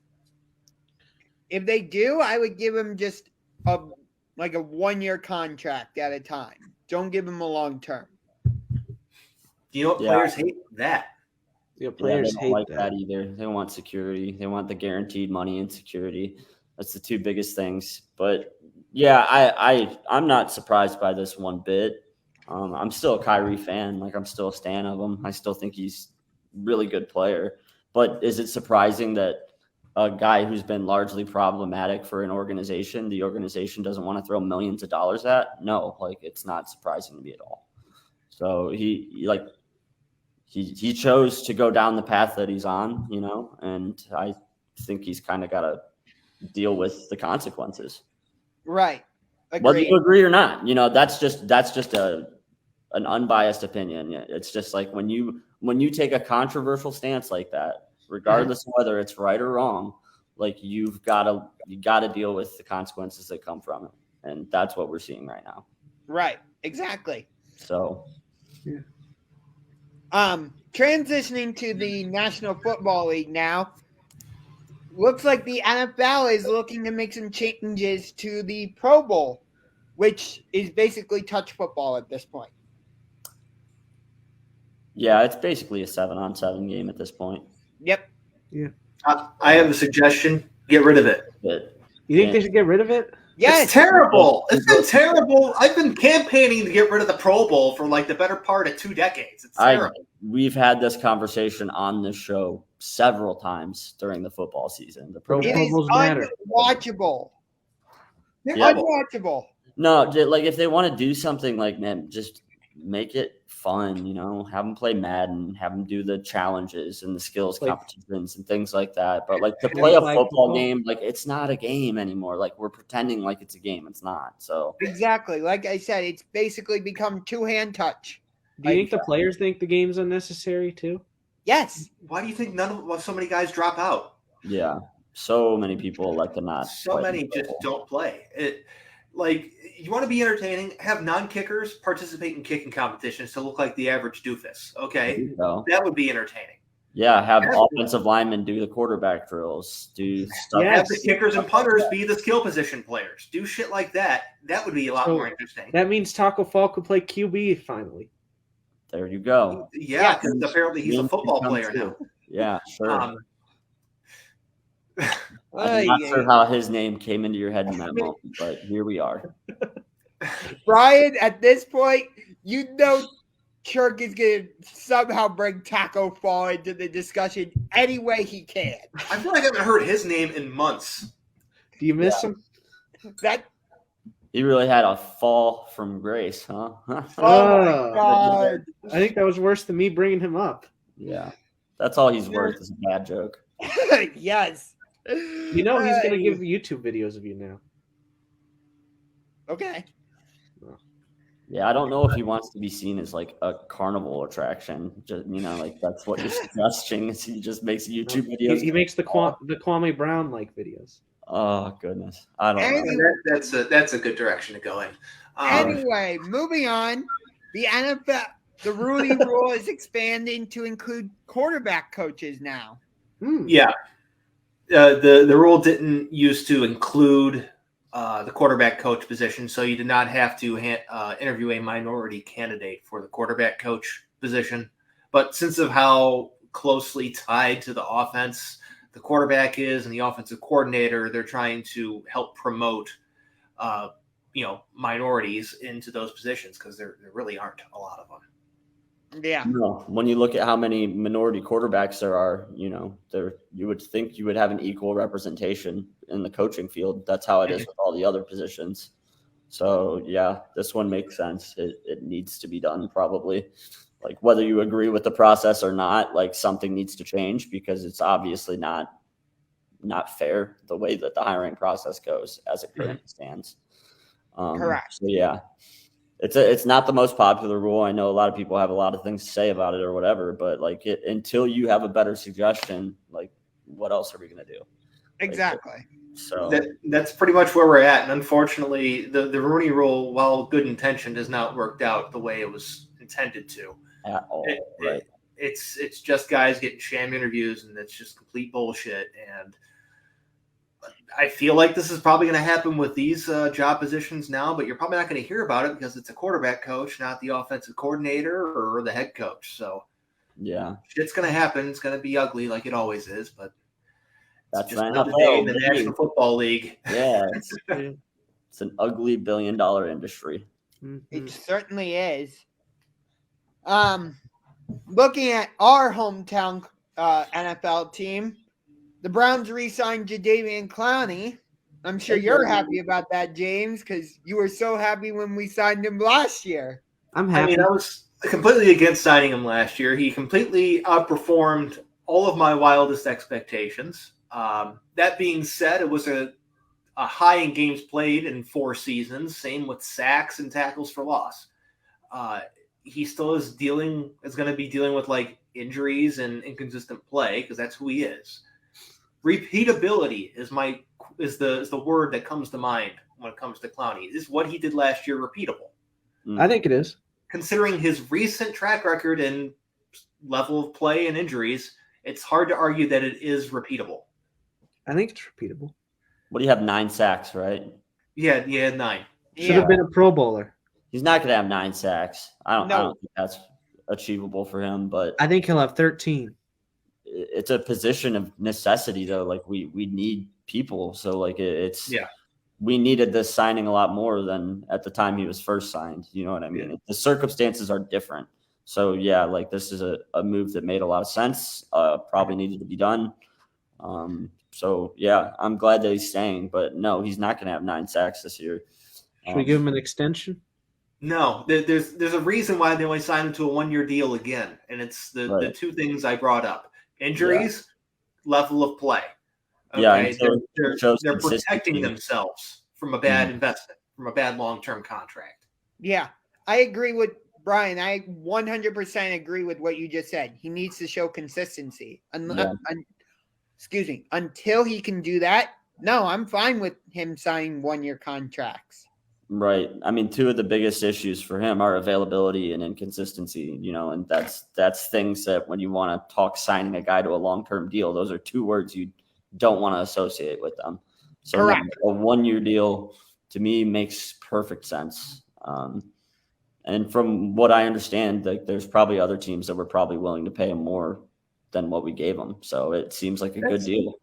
If they do, I would give him just a 1-year contract at a time. Don't give him a long term. You know what players hate? That. Yeah, players they hate don't like that either. They want security. They want the guaranteed money and security. That's the two biggest things. But yeah, I'm not surprised by this one bit. I'm still a Kyrie fan. I'm still a stan of him. I still think he's a really good player. But is it surprising that a guy who's been largely problematic for an organization, the organization doesn't want to throw millions of dollars at? No, it's not surprising to me at all. So he chose to go down the path that he's on, and I think he's kind of got to deal with the consequences. Right. Agreed. Whether you agree or not, that's just an unbiased opinion. It's just like when you take a controversial stance like that, regardless of whether it's right or wrong, you got to deal with the consequences that come from it, and that's what we're seeing right now. Right. Exactly. So, transitioning to the National Football League now. Looks like the NFL is looking to make some changes to the Pro Bowl, which is basically touch football at this point. Yeah, it's basically a 7-on-7 game at this point. Yep. Yeah. I have a suggestion. Get rid of it. You think they should get rid of it? Yes. It's terrible. It's been terrible. I've been campaigning to get rid of the Pro Bowl for the better part of 2 decades. It's terrible. We've had this conversation on this show several times during the football season. The Pro Bowl is unwatchable. Yeah. Unwatchable. No, if they want to do something just make it fun, have them play Madden, have them do the challenges and the skills competitions and things like that. But to play a football game, it's not a game anymore. We're pretending like it's a game. It's not. So exactly. Like I said, it's basically become 2-hand touch. Do you think the players think the game's unnecessary too? Yes. Why do you think so many guys drop out? Yeah. So many people elect to not. So many just don't play. You want to be entertaining, have non-kickers participate in kicking competitions to look like the average doofus. Okay. That would be entertaining. Yeah, have offensive linemen do the quarterback drills, do stuff. Yeah, have the kickers and punters be the skill position players. Do shit like that. That would be a lot more interesting. That means Taco Fall could play QB finally. There you go. Yeah, because apparently he's a football player now. Yeah, sure. I'm not sure how his name came into your head in that moment, but here we are. Bryan, at this point, Churk is going to somehow bring Taco Fall into the discussion any way he can. I feel like I haven't heard his name in months. Do you miss him? He really had a fall from grace, huh? Oh, my God. I think that was worse than me bringing him up. Yeah. That's all he's worth is a bad joke. Yes. He's going to give YouTube videos of you now. Okay. Yeah, I don't know if he wants to be seen as a carnival attraction. Just that's what you're suggesting. Is he just makes YouTube videos? He makes the Kwame Brown videos. Oh goodness, I don't know. That's a good direction to go in. Anyway, moving on. The NFL, the Rooney Rule is expanding to include quarterback coaches now. Yeah, the rule didn't used to include the quarterback coach position, so you did not have to interview a minority candidate for the quarterback coach position. But since of how closely tied to the offense the quarterback is and the offensive coordinator, they're trying to help promote, minorities into those positions because there really aren't a lot of them. Yeah. No, when you look at how many minority quarterbacks there are, you would think you would have an equal representation in the coaching field. That's how it is with all the other positions. So yeah, this one makes sense. It needs to be done probably. Whether you agree with the process or not, something needs to change because it's obviously not fair the way that the hiring process goes as it currently stands. Correct. So yeah, It's not the most popular rule. I know a lot of people have a lot of things to say about it or whatever, but like until you have a better suggestion, like what else are we gonna do? Exactly. So that's pretty much where we're at. And unfortunately, the Rooney rule, while good intentioned, has not worked out the way it was intended to. At all, right? It's just guys getting sham interviews, and it's just complete bullshit. And I feel like this is probably going to happen with these job positions now, but you're probably not going to hear about it because it's a quarterback coach, not the offensive coordinator or the head coach. So yeah, shit's going to happen. It's going to be ugly like it always is, but that's just another day in the National Football League. Yeah, it's an ugly billion-dollar industry. It certainly is. Looking at our hometown NFL team, the Browns re-signed Jadeveon Clowney. I'm sure you're happy about that, James, because you were so happy when we signed him last year. I'm happy. I mean, I was completely against signing him last year. He completely outperformed all of my wildest expectations. That being said, it was a high in games played in 4 seasons. Same with sacks and tackles for loss. He still is going to be dealing with like injuries and inconsistent play because that's who he is. Repeatability is the word that comes to mind when it comes to Clowney. Is what he did last year repeatable? I think it is. Considering his recent track record and level of play and injuries, it's hard to argue that it is repeatable. I think it's repeatable. What do you have? 9 sacks, right? Yeah, 9. Should have been a Pro Bowler. He's not going to have 9 sacks. I don't think that's achievable for him, but I think he'll have 13. It's a position of necessity, though. Like we need people, so like we needed this signing a lot more than at the time he was first signed. You know what I mean? Yeah. The circumstances are different. So yeah, like this is a move that made a lot of sense. Probably needed to be done. So yeah, I'm glad that he's staying, but no, he's not going to have 9 sacks this year. Should we give him an extension? No, there's a reason why they only signed him to a 1-year deal again, and it's the 2 things I brought up: injuries, level of play. Okay, they're protecting themselves from a bad investment, from a bad long-term contract. Yeah, I agree with Bryan. I 100% agree with what you just said. He needs to show consistency. Until he can do that, no, I'm fine with him signing 1-year contracts. Right. I mean, 2 of the biggest issues for him are availability and inconsistency, and that's things that when you want to talk signing a guy to a long-term deal, those are 2 words you don't want to associate with them. So correct. A 1-year deal to me makes perfect sense. And from what I understand, like there's probably other teams that were probably willing to pay him more than what we gave him. So it seems like a good deal.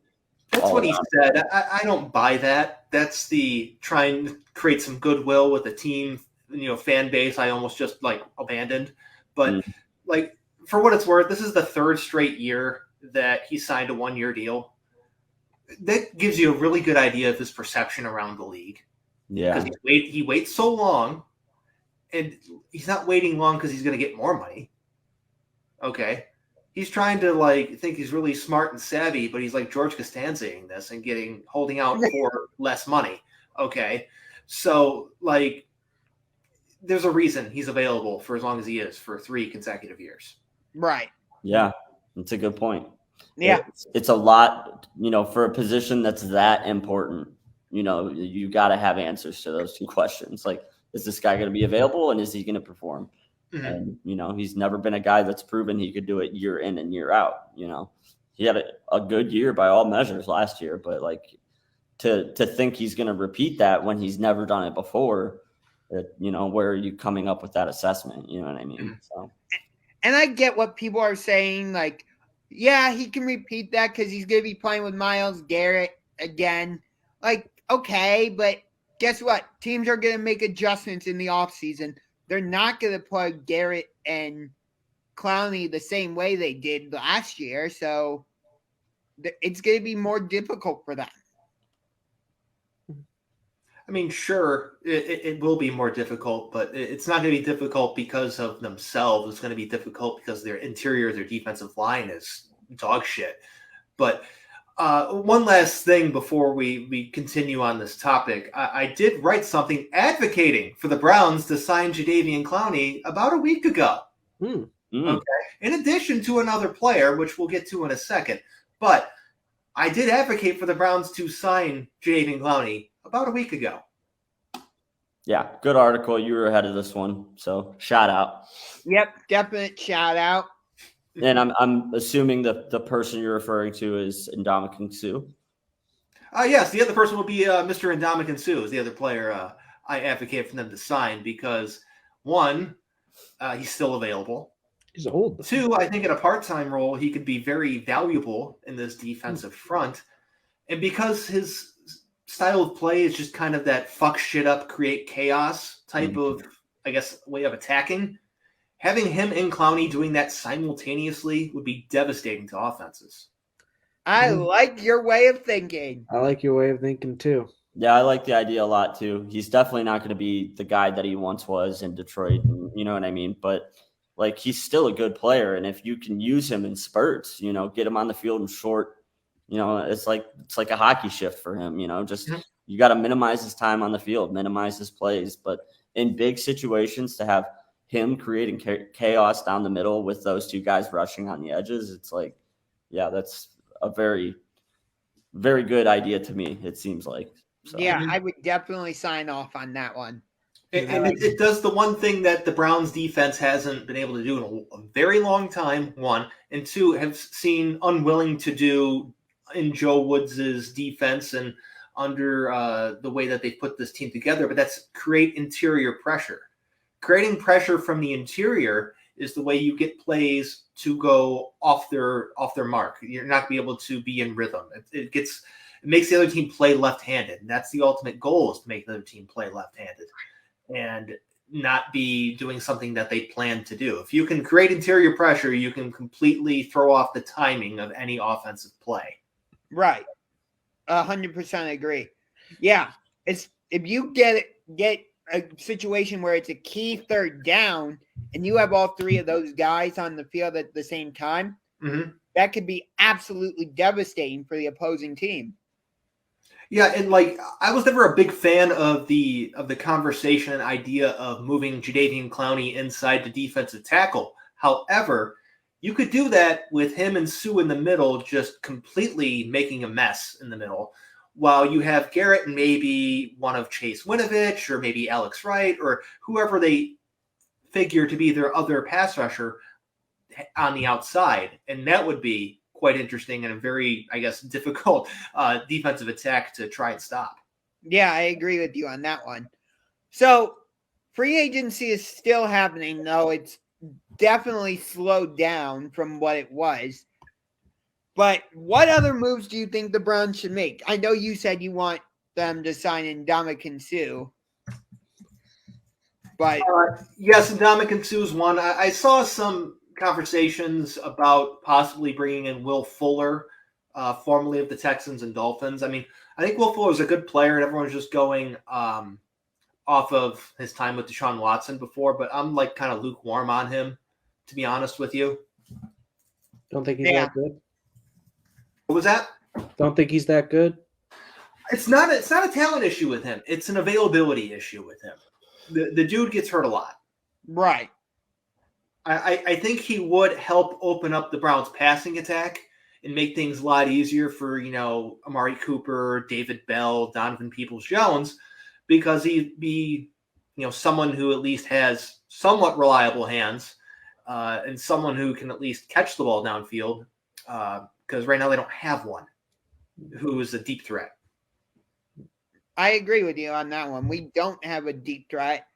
That's what he said. I don't buy that. That's the trying to create some goodwill with the team, fan base. I almost just like abandoned. But like for what it's worth, this is the 3rd straight year that he signed a 1-year deal. That gives you a really good idea of his perception around the league. Yeah. Because he waits so long, and he's not waiting long because he's going to get more money. Okay. He's trying to think he's really smart and savvy, but he's like George Costanzaing this and holding out for less money. Okay. So there's a reason he's available for as long as he is for 3 consecutive years. Right. Yeah. That's a good point. Yeah. It's a lot, for a position that's that important, you got to have answers to those 2 questions. Like, is this guy going to be available and is he going to perform? Mm-hmm. And, he's never been a guy that's proven he could do it year in and year out. He had a good year by all measures last year, but to think he's going to repeat that when he's never done it before, where are you coming up with that assessment? You know what I mean? Mm-hmm. So, and I get what people are saying. Like, yeah, he can repeat that because he's going to be playing with Myles Garrett again. Like, okay, but guess what? Teams are going to make adjustments in the offseason. They're not going to play Garrett and Clowney the same way they did last year. So it's going to be more difficult for them. I mean, sure, it will be more difficult, but it's not going to be difficult because of themselves. It's going to be difficult because their defensive line is dog shit. But One last thing before we continue on this topic. I did write something advocating for the Browns to sign Jadeveon Clowney about a week ago. Okay. In addition to another player, which we'll get to in a second. But I did advocate for the Browns to sign Jadeveon Clowney about a week ago. Yeah, good article. You were ahead of this one, so shout out. Yep, definite shout out. And I'm assuming the person you're referring to is Ndamukong Suh. Yes, the other person will be Mr. Ndamukong Suh, is the other player I advocate for them to sign because, one, he's still available. He's old. Two, I think in a part-time role, he could be very valuable in this defensive front. And because his style of play is just kind of that fuck shit up, create chaos type of, I guess, way of attacking, having him and Clowney doing that simultaneously would be devastating to offenses. I like your way of thinking. I like your way of thinking too. Yeah, I like the idea a lot too. He's definitely not going to be the guy that he once was in Detroit. You know what I mean? But like, he's still a good player. And if you can use him in spurts, get him on the field in short, it's like a hockey shift for him, just you got to minimize his time on the field, minimize his plays. But in big situations, to have him creating chaos down the middle with those two guys rushing on the edges, it's like, yeah, that's a very, very good idea to me, it seems like. So. Yeah, I would definitely sign off on that one. And it does the one thing that the Browns defense hasn't been able to do in a very long time, one. And two, have seen unwilling to do in Joe Woods' defense and under the way that they put this team together, but that's create interior pressure. Creating pressure from the interior is the way you get plays to go off their mark. You're not going to be able to be in rhythm. It makes the other team play left-handed. And that's the ultimate goal, is to make the other team play left-handed and not be doing something that they plan to do. If you can create interior pressure, you can completely throw off the timing of any offensive play. Right. 100% agree. Yeah. If you get a situation where it's a key third down and you have all three of those guys on the field at the same time, that could be absolutely devastating for the opposing team. Yeah, and I was never a big fan of the conversation and idea of moving Jadeveon Clowney inside the defensive tackle. However, you could do that with him and Suh in the middle, just completely making a mess in the middle, while you have Garrett and maybe one of Chase Winovich or maybe Alex Wright or whoever they figure to be their other pass rusher on the outside. And that would be quite interesting and a very, I guess, difficult defensive attack to try and stop. Yeah, I agree with you on that one. So free agency is still happening, though it's definitely slowed down from what it was. But what other moves do you think the Browns should make? I know you said you want them to sign Ndamukong Suh. But yes, Ndamukong Suh is one. I saw some conversations about possibly bringing in Will Fuller, formerly of the Texans and Dolphins. I mean, I think Will Fuller is a good player, and everyone's just going off of his time with Deshaun Watson before, but I'm kind of lukewarm on him, to be honest with you. Don't think he's that good. What was that? Don't think he's that good. It's not a talent issue with him. It's an availability issue with him. The dude gets hurt a lot. Right. I think he would help open up the Browns' passing attack and make things a lot easier for, Amari Cooper, David Bell, Donovan Peoples-Jones, because he'd be, someone who at least has somewhat reliable hands and someone who can at least catch the ball downfield, because right now they don't have one who is a deep threat. I agree with you on that one. We don't have a deep threat.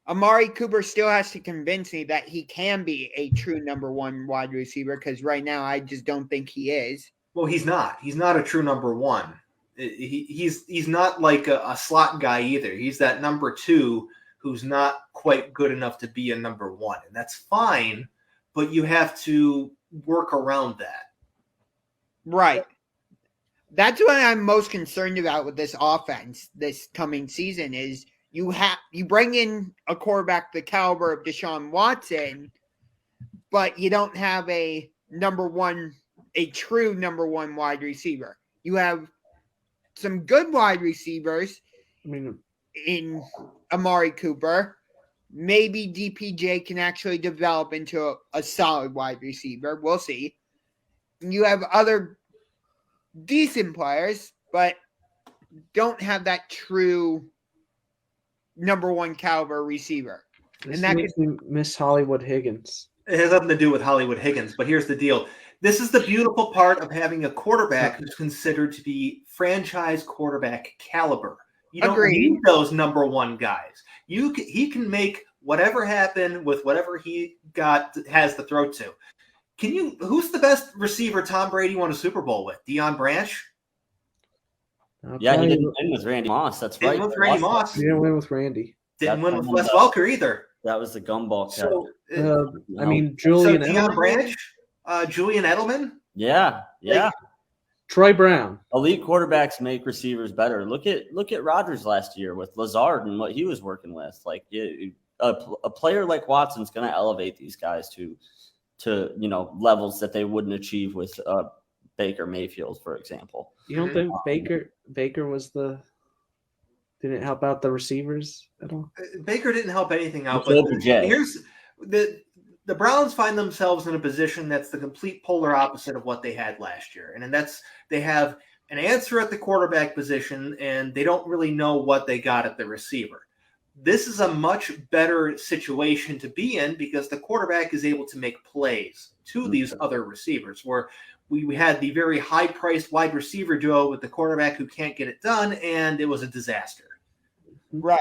Amari Cooper still has to convince me that he can be a true number one wide receiver, because right now I just don't think he is. Well, he's not. He's not a true number one. He's not like a slot guy either. He's that number two who's not quite good enough to be a number one. And that's fine, but you have to work around that. Right. That's what I'm most concerned about with this offense this coming season is you bring in a quarterback the caliber of Deshaun Watson, but you don't have a true number one wide receiver. You have some good wide receivers I mean, in Amari Cooper. Maybe DPJ can actually develop into a solid wide receiver. We'll see. You have other decent players, but don't have that true number one caliber receiver. this And that makes me miss Hollywood Higgins. It has nothing to do with Hollywood Higgins, but here's the deal. This is the beautiful part of having a quarterback who's considered to be franchise quarterback caliber. You don't Agreed. need those number one guys. He can make whatever happen with whatever he has to throw to. Who's the best receiver Tom Brady won a Super Bowl with? Deion Branch? Yeah, he didn't win with Randy Moss. That's right. Didn't win with Randy Moss. He didn't win with Randy. Didn't win with Wes Welker either. That was the gumball catch. So, I mean, Julian Deion Edelman? Branch, Julian Edelman. Yeah. Troy Brown. Elite quarterbacks make receivers better. Look at Rodgers last year with Lazard and what he was working with. Like a player like Watson's going to elevate these guys to levels that they wouldn't achieve with Baker Mayfield, for example. You don't think Baker was didn't help out the receivers at all? Baker didn't help anything out. But But here's the Browns find themselves in a position that's the complete polar opposite of what they had last year. And that's they have an answer at the quarterback position, and they don't really know what they got at the receiver. This is a much better situation to be in because the quarterback is able to make plays to these other receivers, where we had the very high-priced wide receiver duo with the quarterback who can't get it done, and it was a disaster. Right.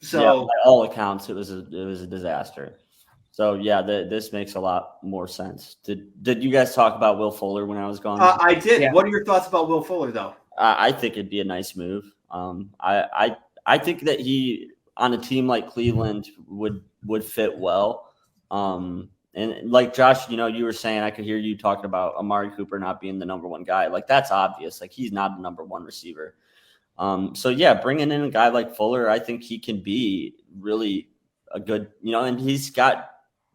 So, yeah, by all accounts, it was a disaster. So yeah, this makes a lot more sense. Did you guys talk about Will Fuller when I was gone? I did. Yeah. What are your thoughts about Will Fuller, though? I think it'd be a nice move. I think that he on a team like Cleveland would fit well. And like Josh, you were saying, I could hear you talking about Amari Cooper not being the number one guy. Like that's obvious. Like he's not the number one receiver. So yeah, bringing in a guy like Fuller, I think he can be really a good, and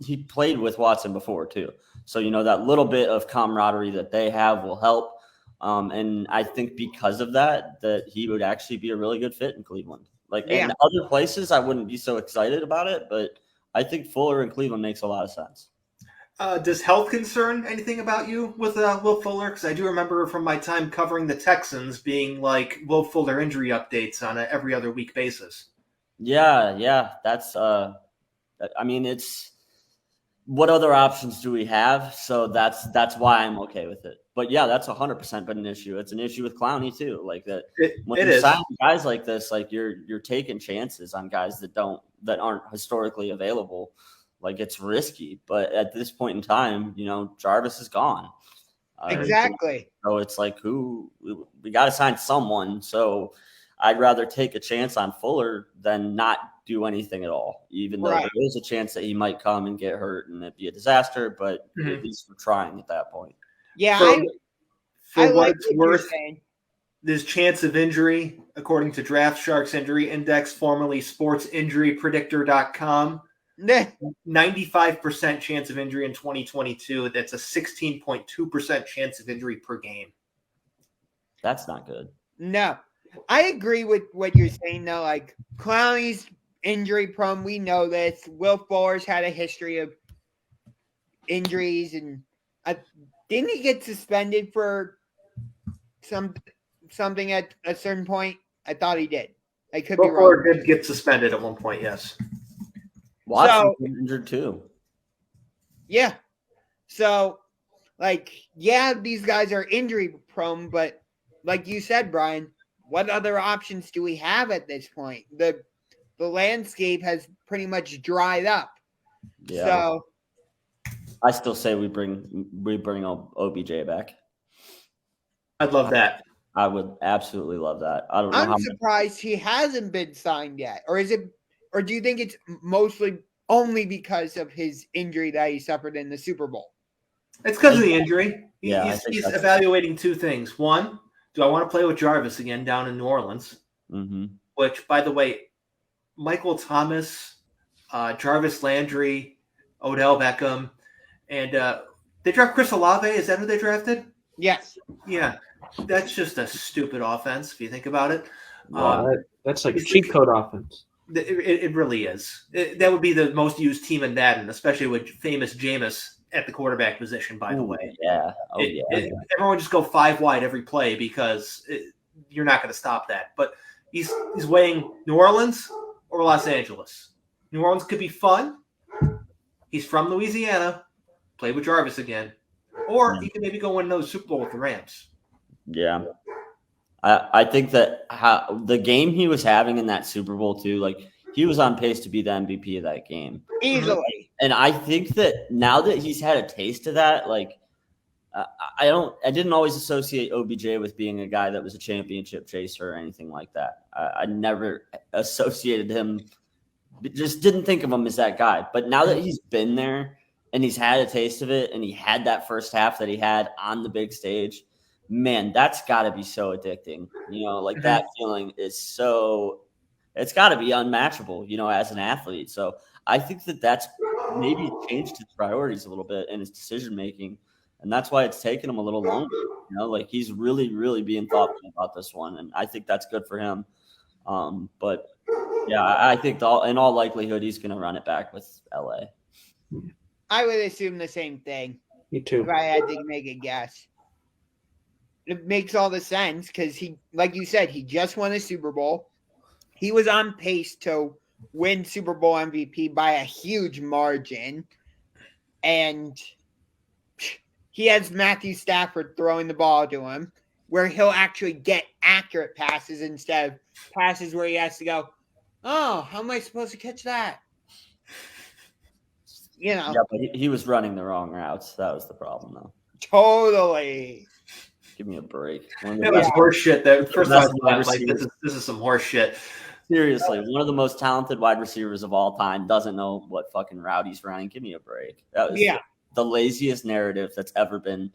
he played with Watson before too. So, that little bit of camaraderie that they have will help. And I think because of that he would actually be a really good fit in Cleveland. Like in other places, I wouldn't be so excited about it, but I think Fuller in Cleveland makes a lot of sense. Does health concern anything about you with Will Fuller? Because I do remember from my time covering the Texans being like Will Fuller injury updates on an every other week basis. Yeah. That's, it's what other options do we have? So that's why I'm okay with it. But yeah, that's 100% been an issue. It's an issue with Clowney too. Like that when you sign guys like this, like you're taking chances on guys that aren't historically available. Like it's risky, but at this point in time, Jarvis is gone. Exactly. So it's like we got to sign someone. So I'd rather take a chance on Fuller than not do anything at all, even though there is a chance that he might come and get hurt and it'd be a disaster. But at least we're trying at that point. Yeah, for I what like it's what worth, you're saying. there's chance of injury according to Draft Shark's Injury Index, formerly SportsInjuryPredictor.com. 95% chance of injury in 2022. That's a 16.2% chance of injury per game. That's not good. No, I agree with what you're saying, though. Like, Clowney's injury prone. We know this. Will Fuller's had a history of injuries, and didn't he get suspended for something at a certain point? I thought he did. I could be wrong. Fuller did get suspended at one point, yes. Watson's injured too. Yeah. So, these guys are injury prone, but like you said, Brian, what other options do we have at this point? The landscape has pretty much dried up. Yeah. So I still say we bring OBJ back. I'd love that. I would absolutely love that. I don't know. I'm surprised he hasn't been signed yet. Or do you think it's mostly only because of his injury that he suffered in the Super Bowl? It's because of the injury. He's evaluating two things. One, do I want to play with Jarvis again down in New Orleans? Mm-hmm. Which, by the way, Michael Thomas, Jarvis Landry, Odell Beckham, and they draft Chris Olave. Is that who they drafted? Yes. Yeah, that's just a stupid offense if you think about it. That's like cheat code offense. It really is. That would be the most used team in Madden, especially with famous Jameis at the quarterback position, by the way. Yeah. Everyone just go 5 wide every play because you're not going to stop that. But he's weighing New Orleans or Los Angeles. New Orleans could be fun. He's from Louisiana. Play with Jarvis again. Or he can maybe go win another Super Bowl with the Rams. Yeah. I think that the game he was having in that Super Bowl too, like he was on pace to be the MVP of that game easily. And I think that now that he's had a taste of that, like I didn't always associate OBJ with being a guy that was a championship chaser or anything like that. I never associated him, just didn't think of him as that guy. But now that he's been there and he's had a taste of it, and he had that first half that he had on the big stage. Man, that's got to be so addicting. Like that feeling is it's got to be unmatchable, as an athlete. So I think that that's maybe changed his priorities a little bit in his decision-making. And that's why it's taken him a little longer. Like he's really, really being thoughtful about this one. And I think that's good for him. But yeah, I think in all likelihood, he's going to run it back with LA. I would assume the same thing. Me too. If I had to make a guess. It makes all the sense because he, like you said, he just won a Super Bowl. He was on pace to win Super Bowl MVP by a huge margin. And he has Matthew Stafford throwing the ball to him where he'll actually get accurate passes instead of passes where he has to go, oh, how am I supposed to catch that? Yeah, but he was running the wrong routes. That was the problem, though. Totally. Give me a break. That was horse shit. First time I was like, this is some horse shit. Seriously, one of the most talented wide receivers of all time doesn't know what fucking route he's running. Give me a break. That was the laziest narrative that's ever been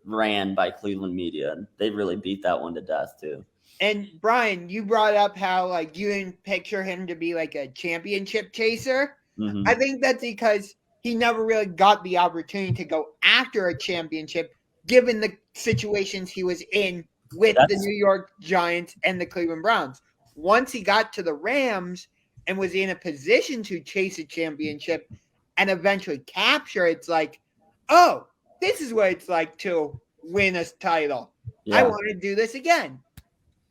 ran by Cleveland media. And they really beat that one to death, too. And Bryan, you brought up how like you didn't picture him to be like a championship chaser. Mm-hmm. I think that's because he never really got the opportunity to go after a championship given the situations he was in with the New York Giants and the Cleveland Browns. Once he got to the Rams and was in a position to chase a championship and eventually capture, it's like, oh, this is what it's like to win a title. Yeah. I want to do this again.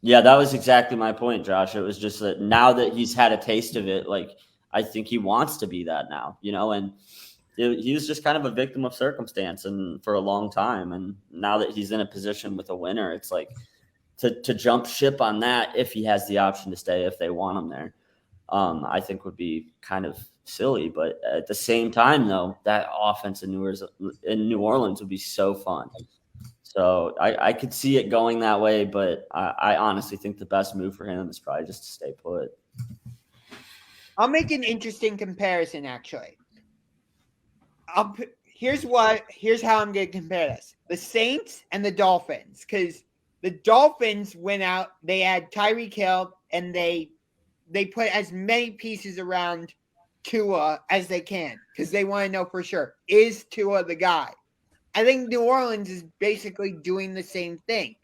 Yeah, that was exactly my point, Josh. It was just that now that he's had a taste of it, like I think he wants to be that now, and he was just kind of a victim of circumstance and for a long time. And now that he's in a position with a winner, it's like to jump ship on that if he has the option to stay, if they want him there, I think would be kind of silly. But at the same time, though, that offense in New Orleans would be so fun. So I could see it going that way, but I honestly think the best move for him is probably just to stay put. I'll make an interesting comparison, actually. Here's how I'm going to compare this. The Saints and the Dolphins, because the Dolphins went out, they had Tyreek Hill, and they put as many pieces around Tua as they can because they want to know for sure, is Tua the guy? I think New Orleans is basically doing the same thing.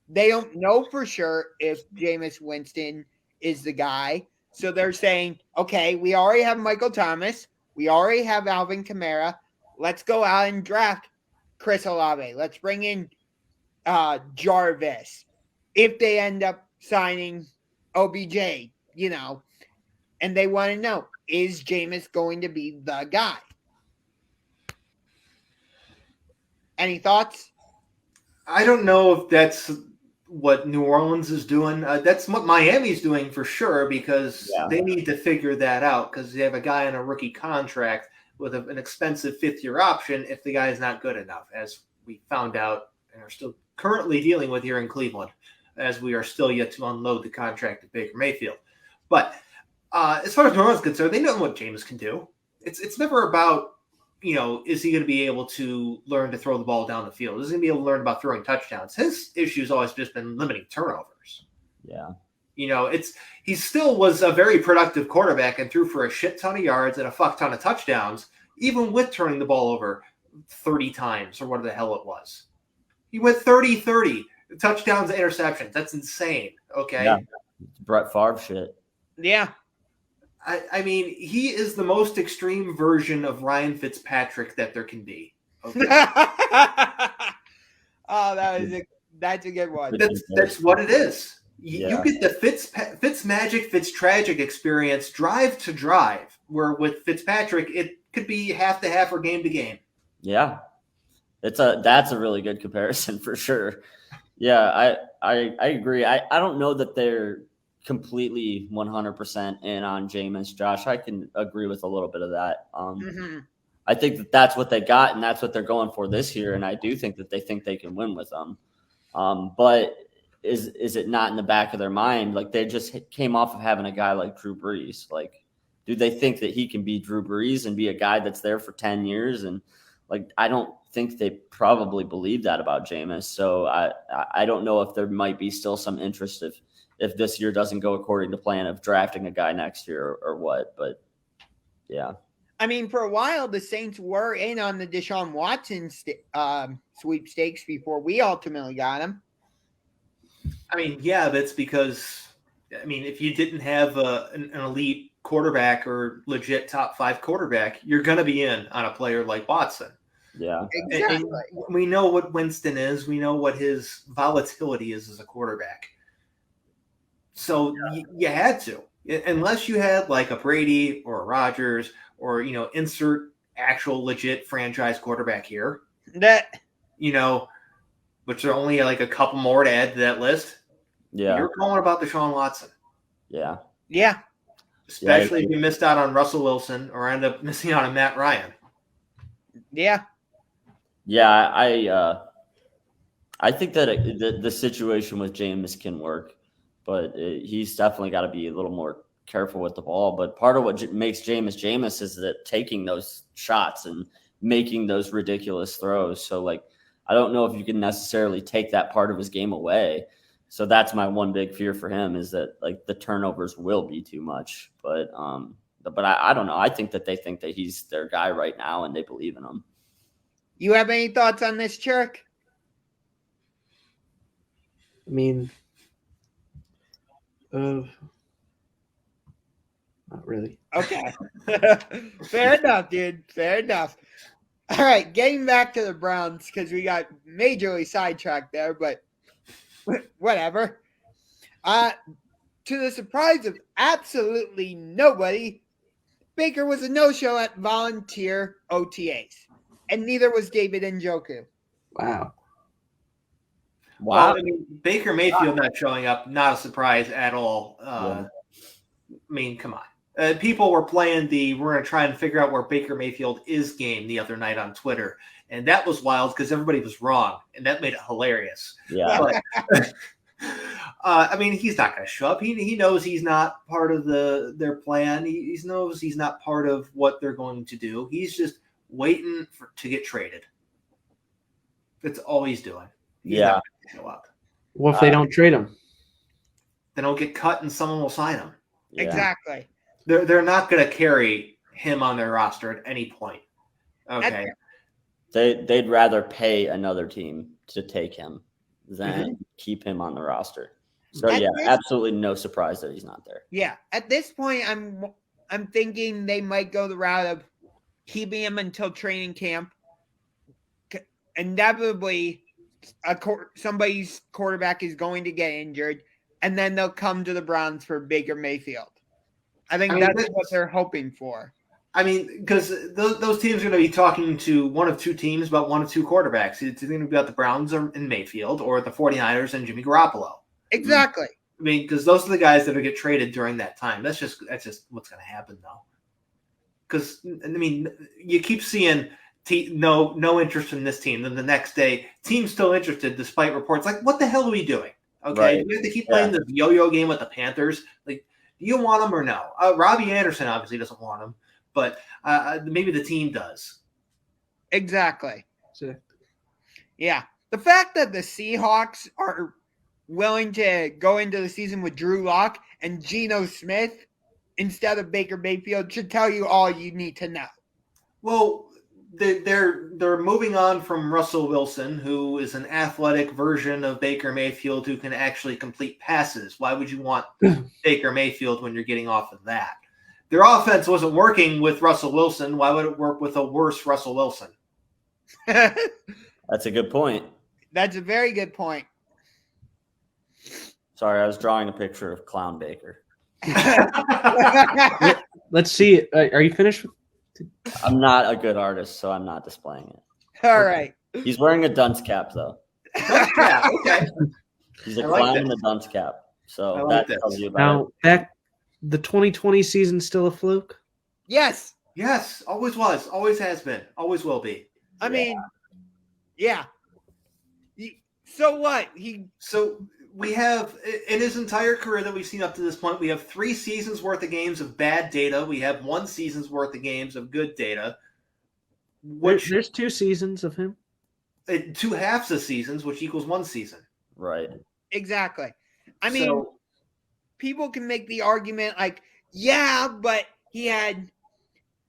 They don't know for sure if Jameis Winston is the guy. So they're saying, okay, we already have Michael Thomas. We already have Alvin Kamara. Let's go out and draft Chris Olave. Let's bring in Jarvis. If they end up signing OBJ, and they want to know, is Jameis going to be the guy? Any thoughts? I don't know if that's what New Orleans is doing. That's what Miami's doing for sure because they need to figure that out because they have a guy on a rookie contract with an expensive fifth-year option if the guy is not good enough, as we found out and are still currently dealing with here in Cleveland, as we are still yet to unload the contract of Baker Mayfield. But as far as New Orleans is concerned, they know what Jameis can do. It's never about, is he going to be able to learn to throw the ball down the field? Is he going to be able to learn about throwing touchdowns? His issue has always just been limiting turnovers. Yeah. He still was a very productive quarterback and threw for a shit ton of yards and a fuck ton of touchdowns, even with turning the ball over 30 times or whatever the hell it was. He went 30-30. Touchdowns, interceptions. That's insane. Okay. Yeah. Brett Favre shit. Yeah. I mean, he is the most extreme version of Ryan Fitzpatrick that there can be. Okay. That's a good one. That's what it is. Yeah. You get the Fitz magic, Fitz tragic experience, drive to drive. Where with Fitzpatrick, it could be half to half or game to game. Yeah, that's a really good comparison for sure. Yeah, I agree. I don't know that they're completely 100% in on Jameis. Josh, I can agree with a little bit of that. I think that that's what they got, and that's what they're going for this year. And I do think that they think they can win with them. But is it not in the back of their mind? Like, they just came off of having a guy like Drew Brees. Like, do they think that he can be Drew Brees and be a guy that's there for 10 years? And like, I don't think they probably believe that about Jameis. So I don't know if there might be still some interest if this year doesn't go according to plan of drafting a guy next year or what. But yeah. I mean, for a while, the Saints were in on the Deshaun Watson sweepstakes before we ultimately got him. I mean, yeah, that's because, I mean, if you didn't have an elite quarterback or legit top 5 quarterback, you're going to be in on a player like Watson. Yeah. Exactly. And we know what Winston is. We know what his volatility is as a quarterback. So you had to, unless you had like a Brady or a Rodgers or, insert actual legit franchise quarterback here, which are only like a couple more to add to that list. Yeah. You're calling about Deshaun Watson. Yeah. Yeah. Especially if you missed out on Russell Wilson or end up missing out on Matt Ryan. Yeah. Yeah. I think that the situation with Jameis can work, but he's definitely got to be a little more careful with the ball. But part of what makes Jameis is that taking those shots and making those ridiculous throws. So like, I don't know if you can necessarily take that part of his game away. So that's my one big fear for him, is that like the turnovers will be too much. But I don't know. I think that they think that he's their guy right now and they believe in him. You have any thoughts on this, Churk? I mean, not really. Okay. Fair enough, dude. Fair enough. All right, getting back to the Browns, because we got majorly sidetracked there, but whatever. To the surprise of absolutely nobody, Baker was a no-show at volunteer OTAs, and neither was David Njoku. Wow. Well, I mean, Baker Mayfield not showing up, not a surprise at all. I mean, come on. People were playing we're going to try and figure out where Baker Mayfield is game the other night on Twitter. And that was wild because everybody was wrong. And that made it hilarious. Yeah. But, I mean, he's not going to show up. He knows he's not part of their plan. He knows he's not part of what they're going to do. He's just waiting to get traded. That's all he's doing. He's not going to show up. What if they don't trade him? Then he'll get cut and someone will sign him. Yeah. Exactly. They're not going to carry him on their roster at any point. Okay. They'd rather pay another team to take him than keep him on the roster. So absolutely no surprise that he's not there. Yeah. At this point, I'm thinking they might go the route of keeping him until training camp. Inevitably, somebody's quarterback is going to get injured, and then they'll come to the Browns for Baker Mayfield. I think that's what they're hoping for. I mean, because those teams are going to be talking to one of two teams about one of two quarterbacks. It's going to be about the Browns and Mayfield, or the 49ers and Jimmy Garoppolo. Exactly. I mean, because those are the guys that will get traded during that time. That's just what's going to happen, though. Because, I mean, you keep seeing no interest in this team. Then the next day, team's still interested despite reports like, what the hell are we doing? Okay, Right. We have to keep playing this yo-yo game with the Panthers. Like, do you want them or no? Robbie Anderson obviously doesn't want them, but maybe the team does. Exactly. So, Yeah. The fact that the Seahawks are willing to go into the season with Drew Lock and Geno Smith instead of Baker Mayfield should tell you all you need to know. Well, they're moving on from Russell Wilson, who is an athletic version of Baker Mayfield who can actually complete passes. Why would you want Baker Mayfield when you're getting off of that? Their offense wasn't working with Russell Wilson. Why would it work with a worse Russell Wilson? That's a good point. That's a very good point. Sorry, I was drawing a picture of Clown Baker. Let's see it. Are you finished? I'm not a good artist, so I'm not displaying it. All right. He's wearing a dunce cap, though. Yeah, okay. He's a I like clown this. in a dunce cap. So I like that this. tells you about Now, it. back the 2020 season still a fluke? Yes. Yes, always was, always has been, always will be. I mean, yeah. So what? So we have, in his entire career that we've seen up to this point, we have 3 seasons worth of games of bad data. We have 1 season's worth of games of good data. There's 2 seasons of him. 2 halves of seasons, which equals 1 season. Right. Exactly. I mean, people can make the argument like, yeah, but he had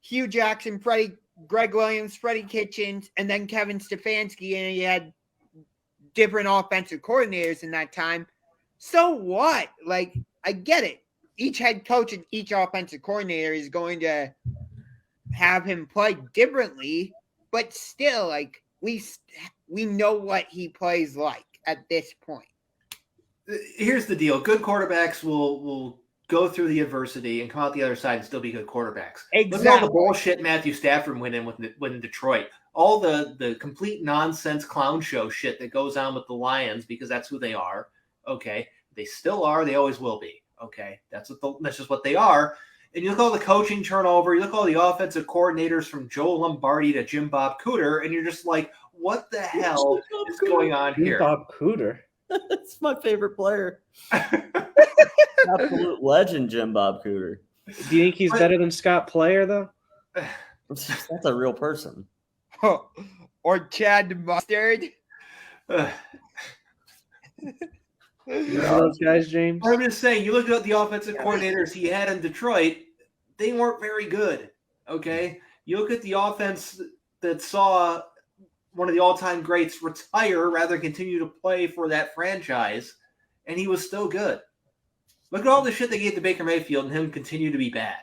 Hugh Jackson, Greg Williams, Freddie Kitchens, and then Kevin Stefanski, and he had different offensive coordinators in that time. So what? Like, I get it. Each head coach and each offensive coordinator is going to have him play differently, but still, like, we know what he plays like at this point. Here's the deal. Good quarterbacks will go through the adversity and come out the other side and still be good quarterbacks. Exactly. Look at all the bullshit Matthew Stafford went in with Detroit. All the complete nonsense clown show shit that goes on with the Lions, because that's who they are. Okay. They still are. They always will be. Okay. That's just what they are. And you look at all the coaching turnover, you look at all the offensive coordinators from Joe Lombardi to Jim Bob Cooter, and you're just like, what the hell is going on here? Bob Cooter. That's my favorite player. Absolute legend, Jim Bob Cooter. Do you think he's better than Scott Player, though? That's a real person. Or Chad Mustard. You know those guys, James? I'm just saying, you look at the offensive coordinators he had in Detroit, they weren't very good, okay? You look at the offense that saw one of the all-time greats retire rather than continue to play for that franchise, and he was still good. Look at all the shit they gave to Baker Mayfield and him continue to be bad.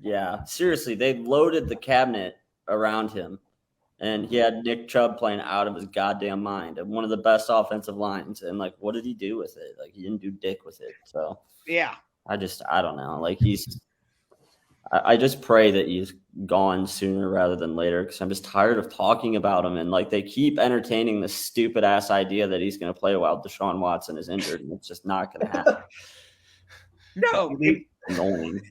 Yeah, seriously, they loaded the cabinet around him, and he had Nick Chubb playing out of his goddamn mind and one of the best offensive lines. And, like, what did he do with it? Like, he didn't do dick with it. So, Yeah. I don't know. Like, I just pray that he's gone sooner rather than later, because I'm just tired of talking about him. And, like, they keep entertaining this stupid-ass idea that he's going to play while Deshaun Watson is injured, and it's just not going to happen. No. Annoying.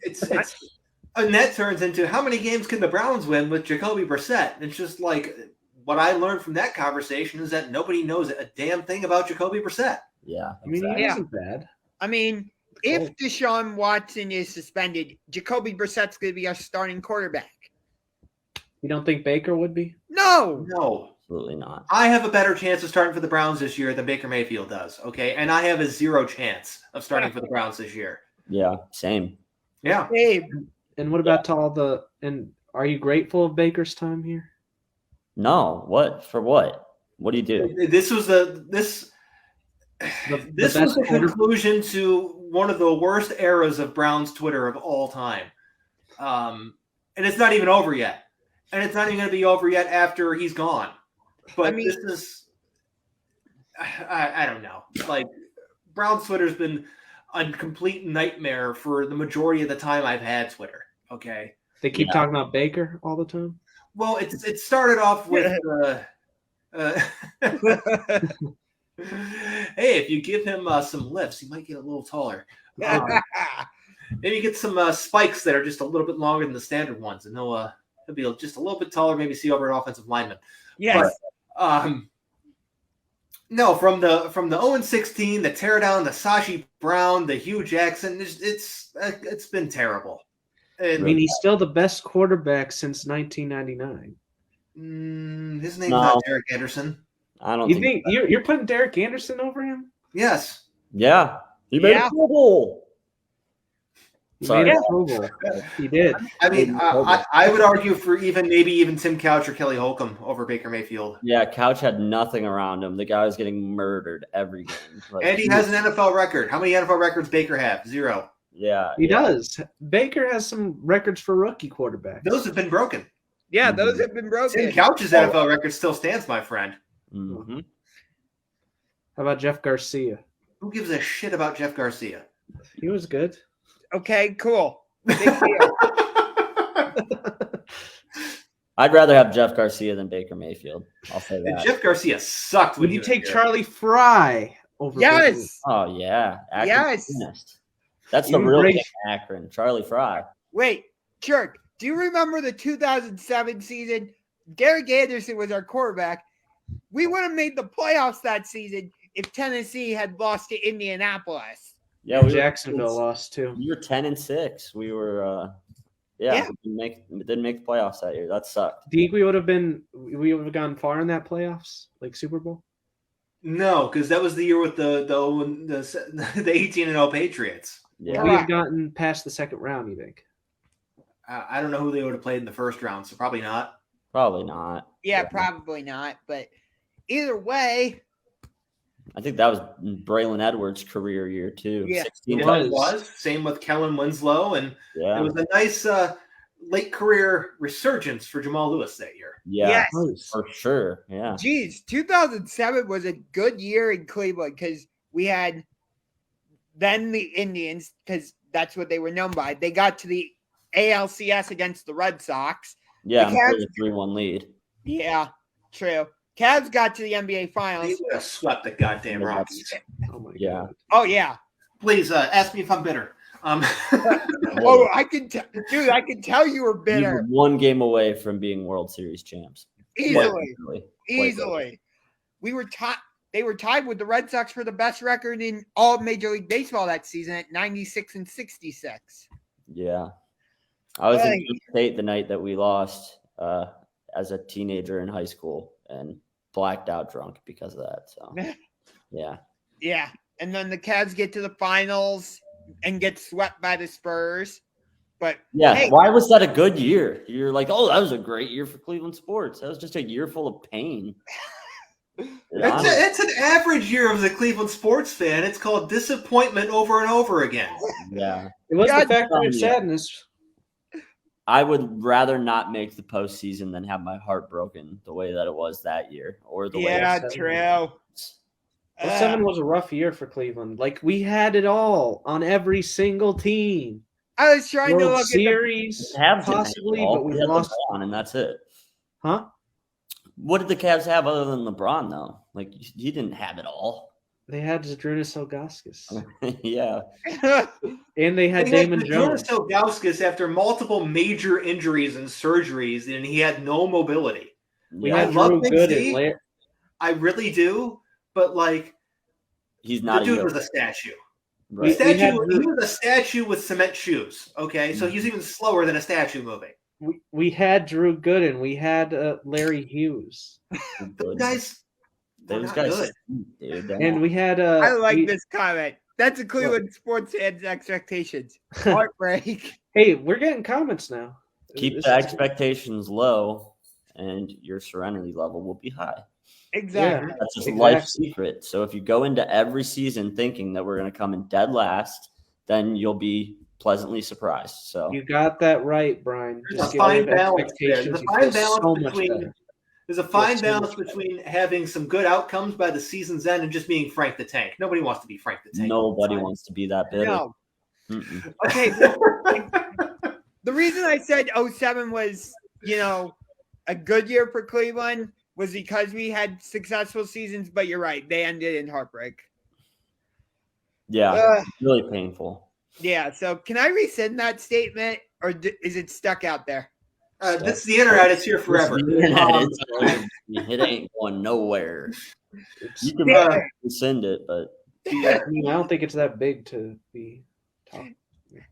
And that turns into, how many games can the Browns win with Jacoby Brissett? It's just like, what I learned from that conversation is that nobody knows a damn thing about Jacoby Brissett. Yeah. I mean, exactly. he Yeah. wasn't bad. I mean, if Deshaun Watson is suspended, Jacoby Brissett's going to be our starting quarterback. You don't think Baker would be? No. No. Absolutely not. I have a better chance of starting for the Browns this year than Baker Mayfield does, okay? And I have a 0 chance of starting for the Browns this year. Yeah, same. Yeah. Hey, And what about to all the – and are you grateful of Baker's time here? No, what? For what? What do you do? This was the best conclusion to one of the worst eras of Browns Twitter of all time. And it's not even over yet. And it's not even going to be over yet after he's gone. But I mean- this is I don't know. Like, Browns Twitter's been a complete nightmare for the majority of the time I've had Twitter. Okay. They keep talking about Baker all the time? Well, it started off with hey, if you give him some lifts, he might get a little taller. Maybe get some spikes that are just a little bit longer than the standard ones, and he'll be just a little bit taller. Maybe see over an offensive lineman. yes. But, no, from the 0-16, the tear down, the Sashi Brown, the Hugh Jackson, it's been terrible. I And, mean, he's still the best quarterback since 1999. his name's No. not Derek Anderson. I don't You think. think you're putting Derek Anderson over him? Yes. Yeah. He made Yeah. a Pro Bowl. He Sorry. made a Pro Bowl. He did. I mean, I would argue for maybe even Tim Couch or Kelly Holcomb over Baker Mayfield. Yeah, Couch had nothing around him. The guy was getting murdered every game. And he has an NFL record. How many NFL records Baker have? 0. Yeah, He does. Baker has some records for rookie quarterbacks. Those have been broken. Yeah, those have been broken. Tim Couch's NFL record still stands, my friend. Mm-hmm. How about Jeff Garcia? Who gives a shit about Jeff Garcia? He was good. Okay, cool. Big deal. I'd rather have Jeff Garcia than Baker Mayfield. I'll say And that. Jeff Garcia sucked. Would when you he was take here. Charlie Fry over Baker? Yes. Oh yeah, Akron Yes. Pianist. That's You the real embrace- King Akron, Charlie Fry. Wait, Churk, do you remember the 2007 season? Derek Anderson was our quarterback. We would have made the playoffs that season if Tennessee had lost to Indianapolis. Yeah, we Jacksonville lost too. We were 10-6. We were, We didn't make the playoffs that year. That sucked. Do you think we would have gone far in that playoffs, like Super Bowl? No, because that was the year with the 18-0 Patriots. Yeah, We have gotten past the second round, you think? I don't know who they would have played in the first round, so probably not. probably not. Yeah, probably not. But either way, I think that was Braylon Edwards' career year too. Yeah. 16 It was. was. Same with Kellen Winslow, and Yeah, it was a nice late career resurgence for Jamal Lewis that year. yeah, yes. for sure. Yeah, Geez, 2007 was a good year in Cleveland because we had then the Indians, because that's what they were known by. They got to the ALCS against the Red Sox. yeah. The Cavs- For the 3-1 lead. Yeah, true. Cavs got to the NBA They Finals. would have swept the goddamn Yeah. Rockies. Oh my Yeah. god. Oh, yeah. Please ask me if I'm bitter. Oh, I can dude, I can tell you were We bitter. were one game away from being World Series champs. Easily. Quite Easily. We were tied. They were tied with the Red Sox for the best record in all of Major League Baseball that season at 96-66. Yeah. I was Hey. in Penn State the night that we lost as a teenager in high school and blacked out drunk because of that. So, yeah. Yeah. And then the Cavs get to the finals and get swept by the Spurs. But Yeah. hey, Why was that a good year? You're like, oh, that was a great year for Cleveland sports. That was just a year full of pain. It's an average year of the Cleveland sports fan. It's called disappointment over and over again. Yeah. It was God the factor damn of it. sadness. I would rather not make the postseason than have my heart broken the way that it was that year, or the way. yeah, it was. true. 07 was a rough year for Cleveland. Like, we had it all on every single team. I was trying to World look Series, Cavs didn't have possibly, it all. but we They had lost. LeBron, and that's it. Huh? What did the Cavs have other than LeBron, though? Like, he didn't have it all. They had Zdrunas Ilgauskas. Yeah. at. And they had Damon Jones. Ilgauskas after multiple major injuries and surgeries, and he had no mobility. We Yeah. I had love Drew Big Good Z. and Larry. I really do, but like He's the not a dude yoke. was a statue. Right. We had He was a statue with cement shoes. Okay, so he's even slower than a statue moving. We had Drew Gooden. We had Larry Hughes. Those guys, they're Those not guys, good. dude. And we had I like this comment. That's a Cleveland sports fans' expectations. Heartbreak. Hey, we're getting comments now. Keep This the is- expectations low, and your serenity level will be high. Exactly. That's just Exactly. life secret. So if you go into every season thinking that we're going to come in dead last, then you'll be pleasantly surprised. So You got that right, Brian. There's Just a get fine rid of balance there. expectations. There's a You fine feel balance so much between- better. There's a fine so balance much between having some good outcomes by the season's end and just being Frank the Tank. Nobody wants to be Frank the Tank. nobody wants to be that bitter. No. Mm-mm. Okay. The reason I said 07 was, a good year for Cleveland was because we had successful seasons, but you're right. They ended in heartbreak. Yeah, Uh, really painful. Yeah. So can I rescind that statement or is it stuck out there? This is the internet. It's here forever. The internet, it ain't going nowhere. You can Yeah. rescind it, but I mean, I don't think it's that big to be tough.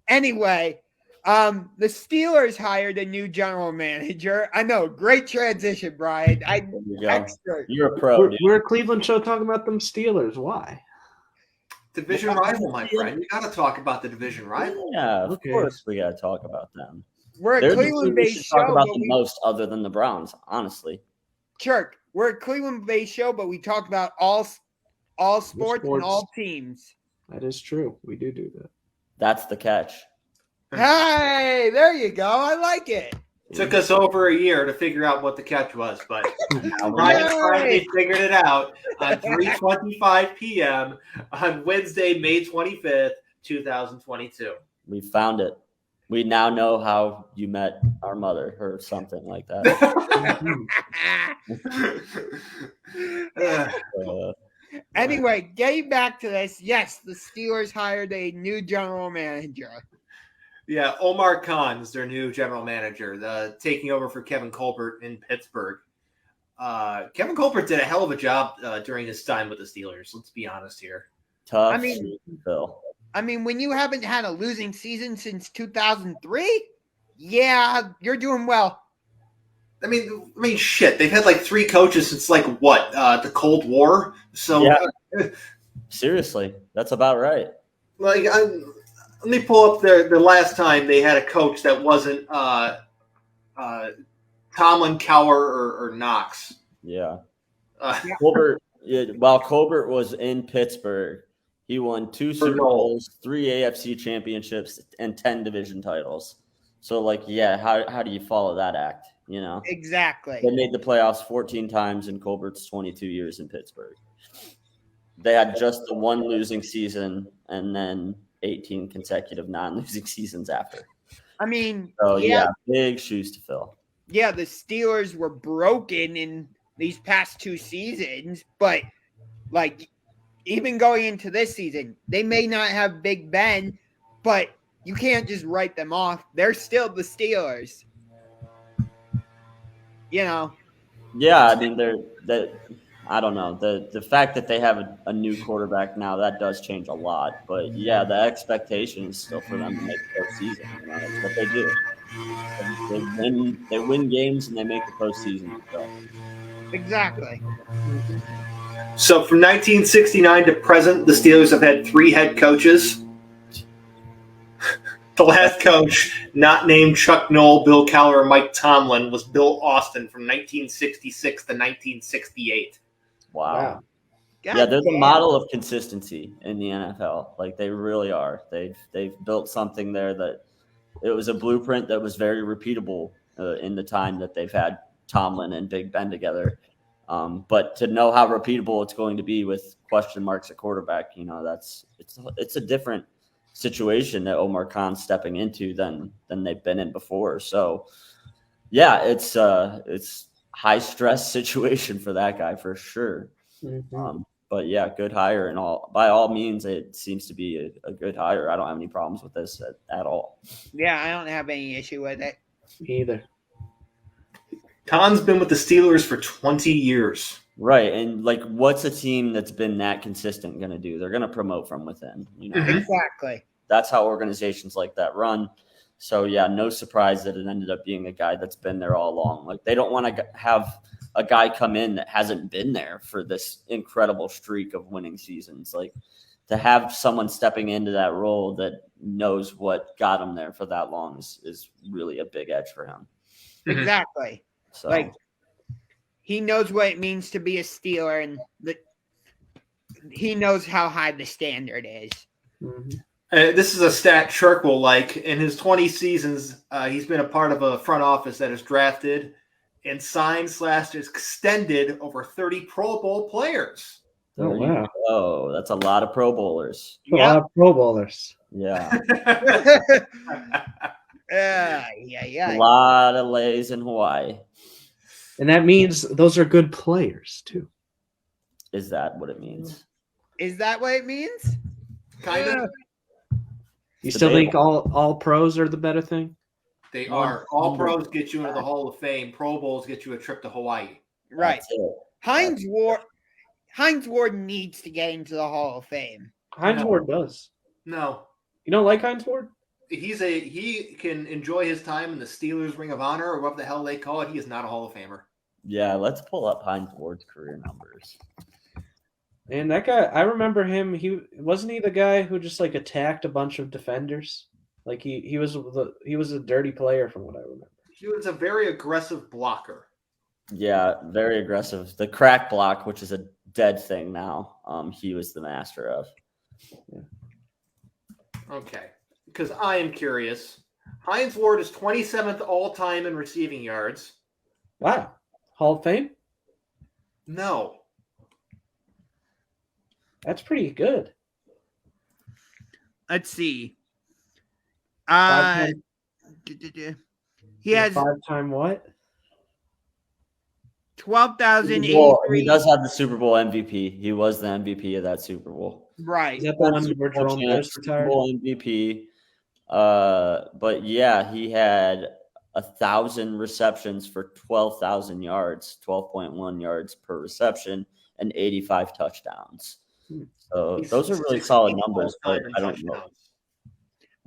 Anyway, the Steelers hired a new general manager. I know, great transition, Brian. there you go. Expert. You're a pro, We're, dude. we're a Cleveland show talking about them Steelers. Why? Division rival, my friend. You got to talk about the division rival. Yeah, of Okay. course we got to talk about them. We're a They're the team we Cleveland-based should talk show, about but the most, other than the Browns, honestly. Churk, we're a Cleveland-based show, but we talk about all sports and all teams. That is true. We do that. That's the catch. Hey, there you go. I like it. Took us over a year to figure out what the catch was, but Bryan finally figured it out on 3:25 p.m. on Wednesday, May 25th, 2022. We found it. We now know how you met our mother or something like that. Anyway, getting back to this, yes, the Steelers hired a new general manager. Yeah, Omar Khan is their new general manager, taking over for Kevin Colbert in Pittsburgh. Kevin Colbert did a hell of a job during his time with the Steelers. Let's be honest here. Tough. Phil. I mean, when you haven't had a losing season since 2003, yeah, you're doing well. I mean, shit. They've had like 3 coaches since like what? The Cold War. So yeah. Seriously, that's about right. Like, let me pull up the last time they had a coach that wasn't Tomlin, Cowher, or Knox. Yeah. Colbert. While Colbert was in Pittsburgh, he won 2 Super Bowls, 3 AFC championships, and 10 division titles. So, like, yeah, how do you follow that act? You know, exactly. They made the playoffs 14 times in Colbert's 22 years in Pittsburgh. They had just the 1 losing season, and then 18 consecutive non-losing seasons after. I mean, so yeah, big shoes to fill. Yeah, the Steelers were broken in these past 2 seasons, but like even going into this season, they may not have Big Ben, but you can't just write them off. They're still the Steelers. You know. Yeah, I mean I don't know. The fact that they have a new quarterback now, that does change a lot. But yeah, the expectation is still for them to make the postseason. You know, that's what they do. They win games and they make the postseason. So. Exactly. So from 1969 to present, the Steelers have had 3 head coaches. The last coach, not named Chuck Noll, Bill Cowher, or Mike Tomlin, was Bill Austin from 1966 to 1968. Wow. Yeah, they're the model of consistency in the NFL. Like, they really are. They've built something there that it was a blueprint that was very repeatable in the time that they've had Tomlin and Big Ben together. But to know how repeatable it's going to be with question marks at quarterback, you know, it's a different situation that Omar Khan's stepping into than they've been in before. So yeah, it's high stress situation for that guy for sure. Mm-hmm. But yeah, good hire and all. By all means, it seems to be a good hire. I don't have any problems with this at all. Yeah, I don't have any issue with it. Me either. Khan's been with the Steelers for 20 years. Right, and like, what's a team that's been that consistent going to do? They're going to promote from within. You know, exactly. That's how organizations like that run. So yeah, no surprise that it ended up being a guy that's been there all along. Like, they don't want to have a guy come in that hasn't been there for this incredible streak of winning seasons. Like, to have someone stepping into that role that knows what got him there for that long is really a big edge for him. Exactly. So. Like, he knows what it means to be a Steeler, and he knows how high the standard is. Mm-hmm. This is a stat Churk will like. In his 20 seasons, he's been a part of a front office that has drafted and signed / extended over 30 Pro Bowl players. Oh, wow. Oh, that's a lot of Pro Bowlers. A lot of Pro Bowlers. Yeah. Yeah. A lot of lays in Hawaii. And that means those are good players, too. Is that what it means? Is that what it means? Kind of. You still think all pros are the better thing? They are. All pros get you into the Hall of Fame. Pro Bowls get you a trip to Hawaii. Right. Heinz Ward needs to get into the Hall of Fame. Heinz Ward does. No. You don't like Heinz Ward? He can enjoy his time in the Steelers Ring of Honor or whatever the hell they call it. He is not a Hall of Famer. Yeah, let's pull up Heinz Ward's career numbers. And that guy, I remember him. He wasn't he the guy who just like attacked a bunch of defenders. Like he was a dirty player from what I remember. He was a very aggressive blocker. Yeah, very aggressive. The crack block, which is a dead thing now, he was the master of. Yeah. Okay, because I am curious. Heinz Ward is 27th all-time in receiving yards. Wow, Hall of Fame. No. That's pretty good. Let's see. Five-time- He has 5-time what? 12,083. Well, he does have the Super Bowl MVP. He was the MVP of that Super Bowl. Right. Is that the one where Jerome Bettis Super retired? Bowl MVP. But yeah, he had 1,000 receptions for 12,000 yards, 12.1 yards per reception, and 85 touchdowns. So those are really solid numbers, but I don't know.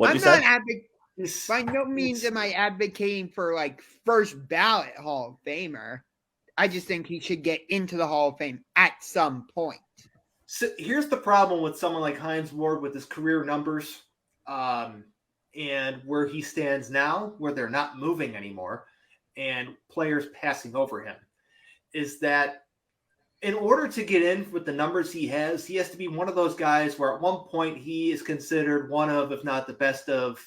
I'm not by no means am I advocating for like first ballot Hall of Famer. I just think he should get into the Hall of Fame at some point. So here's the problem with someone like Heinz Ward with his career numbers, and where he stands now, where they're not moving anymore, and players passing over him, is that in order to get in with the numbers he has to be one of those guys where at one point he is considered one of, if not the best of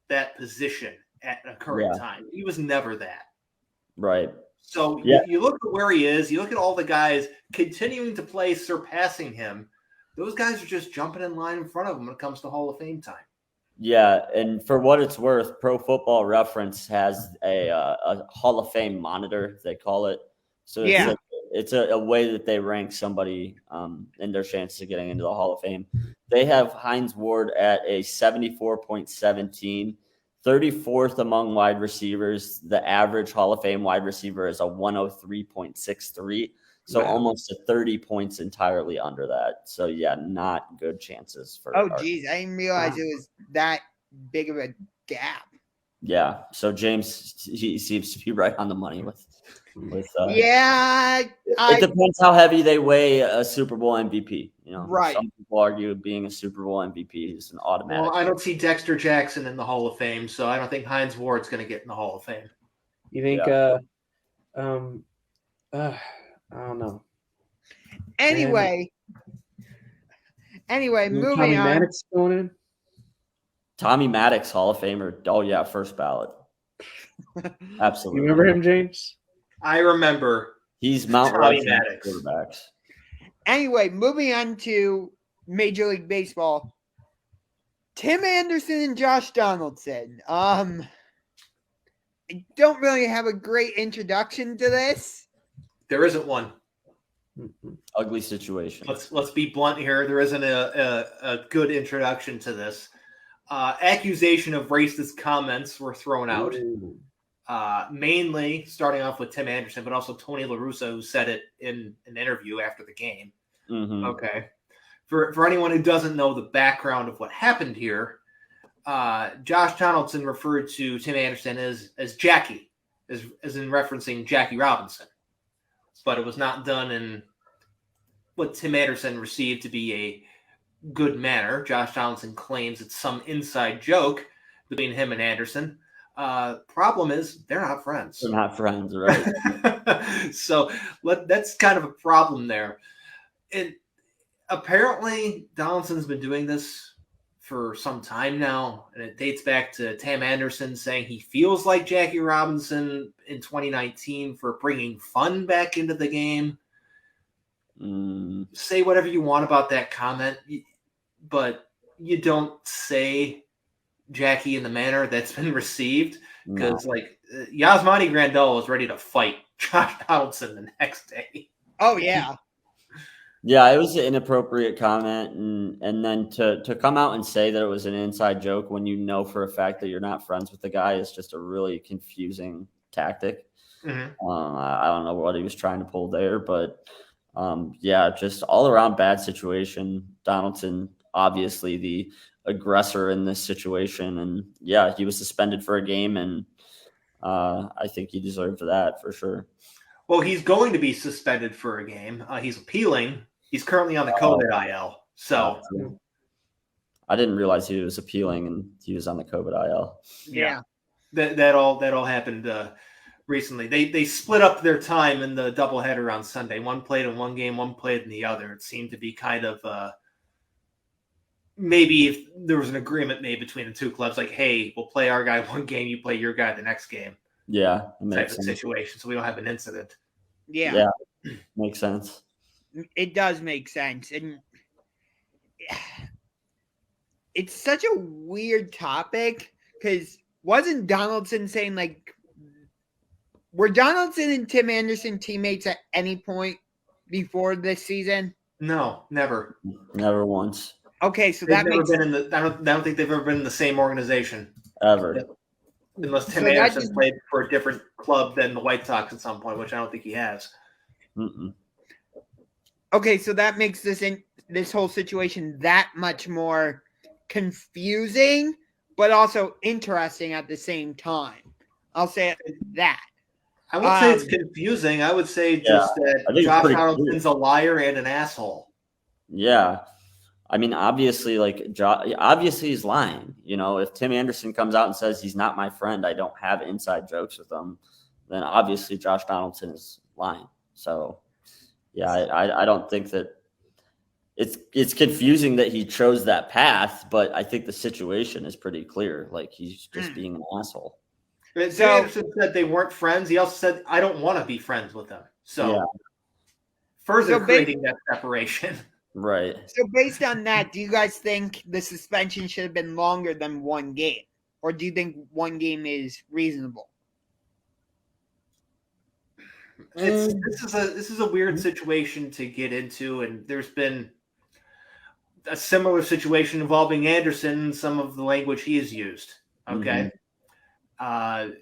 that position at a current time. He was never that. Right. So you look at where he is, you look at all the guys continuing to play, surpassing him. Those guys are just jumping in line in front of him when it comes to Hall of Fame time. Yeah, and for what it's worth, Pro Football Reference has a Hall of Fame monitor, they call it. So it's a way that they rank somebody in their chances of getting into the Hall of Fame. They have Heinz Ward at a 74.17, 34th among wide receivers. The average Hall of Fame wide receiver is a 103.63. So almost a 30 points entirely under that. So yeah, not good chances for. Oh geez, I didn't realize it was that big of a gap. Yeah. So James, he seems to be right on the money with. It depends how heavy they weigh a Super Bowl MVP. You know, right? Some people argue being a Super Bowl MVP is an automatic. Well, I don't see Dexter Jackson in the Hall of Fame, so I don't think Heinz Ward's going to get in the Hall of Fame. You think? I don't know. Anyway, moving Tommy on. Maddox going in? Tommy Maddox, Hall of Famer. Oh yeah, first ballot. Absolutely. You remember him, James? I remember. He's Mount Tommy Rushmore Maddox. quarterbacks. Anyway, moving on to Major League Baseball. Tim Anderson and Josh Donaldson. I don't really have a great introduction to this. There isn't one. Ugly situation. Let's be blunt here. There isn't a good introduction to this. Accusation of racist comments were thrown out. Mainly starting off with Tim Anderson, but also Tony La Russa, who said it in an interview after the game. Mm-hmm. Okay. For anyone who doesn't know the background of what happened here, Josh Donaldson referred to Tim Anderson as Jackie, as in referencing Jackie Robinson. But it was not done in what Tim Anderson received to be a good manner. Josh Donaldson claims it's some inside joke between him and Anderson. Problem is, they're not friends. They're not friends, right? So that's kind of a problem there. And apparently, Donaldson's been doing this for some time now, and it dates back to Tim Anderson saying he feels like Jackie Robinson in 2019 for bringing fun back into the game. Say whatever you want about that comment, but you don't say Jackie in the manner that's been received, because Yasmani Grandal was ready to fight Josh Donaldson the next day. Oh yeah. Yeah, it was an inappropriate comment, and then to come out and say that it was an inside joke when you know for a fact that you're not friends with the guy is just a really confusing tactic. Mm-hmm. I don't know what he was trying to pull there, but just all around bad situation. Donaldson, obviously the aggressor in this situation, and he was suspended for a game, and I think he deserved that for sure. Well, he's going to be suspended for a game. He's appealing He's currently on the COVID IL. So I didn't realize he was appealing and he was on the COVID IL. Yeah. That all happened recently. They split up their time in the doubleheader on Sunday. One played in one game, one played in the other. It seemed to be kind of maybe if there was an agreement made between the two clubs, like, hey, we'll play our guy one game, you play your guy the next game. Yeah, type of situation, so we don't have an incident. Yeah, makes sense. It does make sense, and it's such a weird topic because wasn't Donaldson saying, like, were Donaldson and Tim Anderson teammates at any point before this season? No, never. Never once. Okay, so they've that never makes been in the. I don't think they've ever been in the same organization ever. Unless Tim Anderson played for a different club than the White Sox at some point, which I don't think he has. Mm-mm. Okay, so that makes this whole situation that much more confusing, but also interesting at the same time. I'll say it that. I would say it's confusing. I would say just that Josh Donaldson's a liar and an asshole. Yeah. I mean, obviously, obviously he's lying. You know, if Tim Anderson comes out and says he's not my friend, I don't have inside jokes with him, then obviously Josh Donaldson is lying. So, yeah, I don't think that it's confusing that he chose that path, but I think the situation is pretty clear. Like, he's just being an asshole. Tim Anderson said they weren't friends. He also said, I don't want to be friends with them. So, further creating that separation. Right. So based on that, do you guys think the suspension should have been longer than one game? Or do you think one game is reasonable? This is a weird situation to get into, and there's been a similar situation involving Anderson and some of the language he has used. Okay. And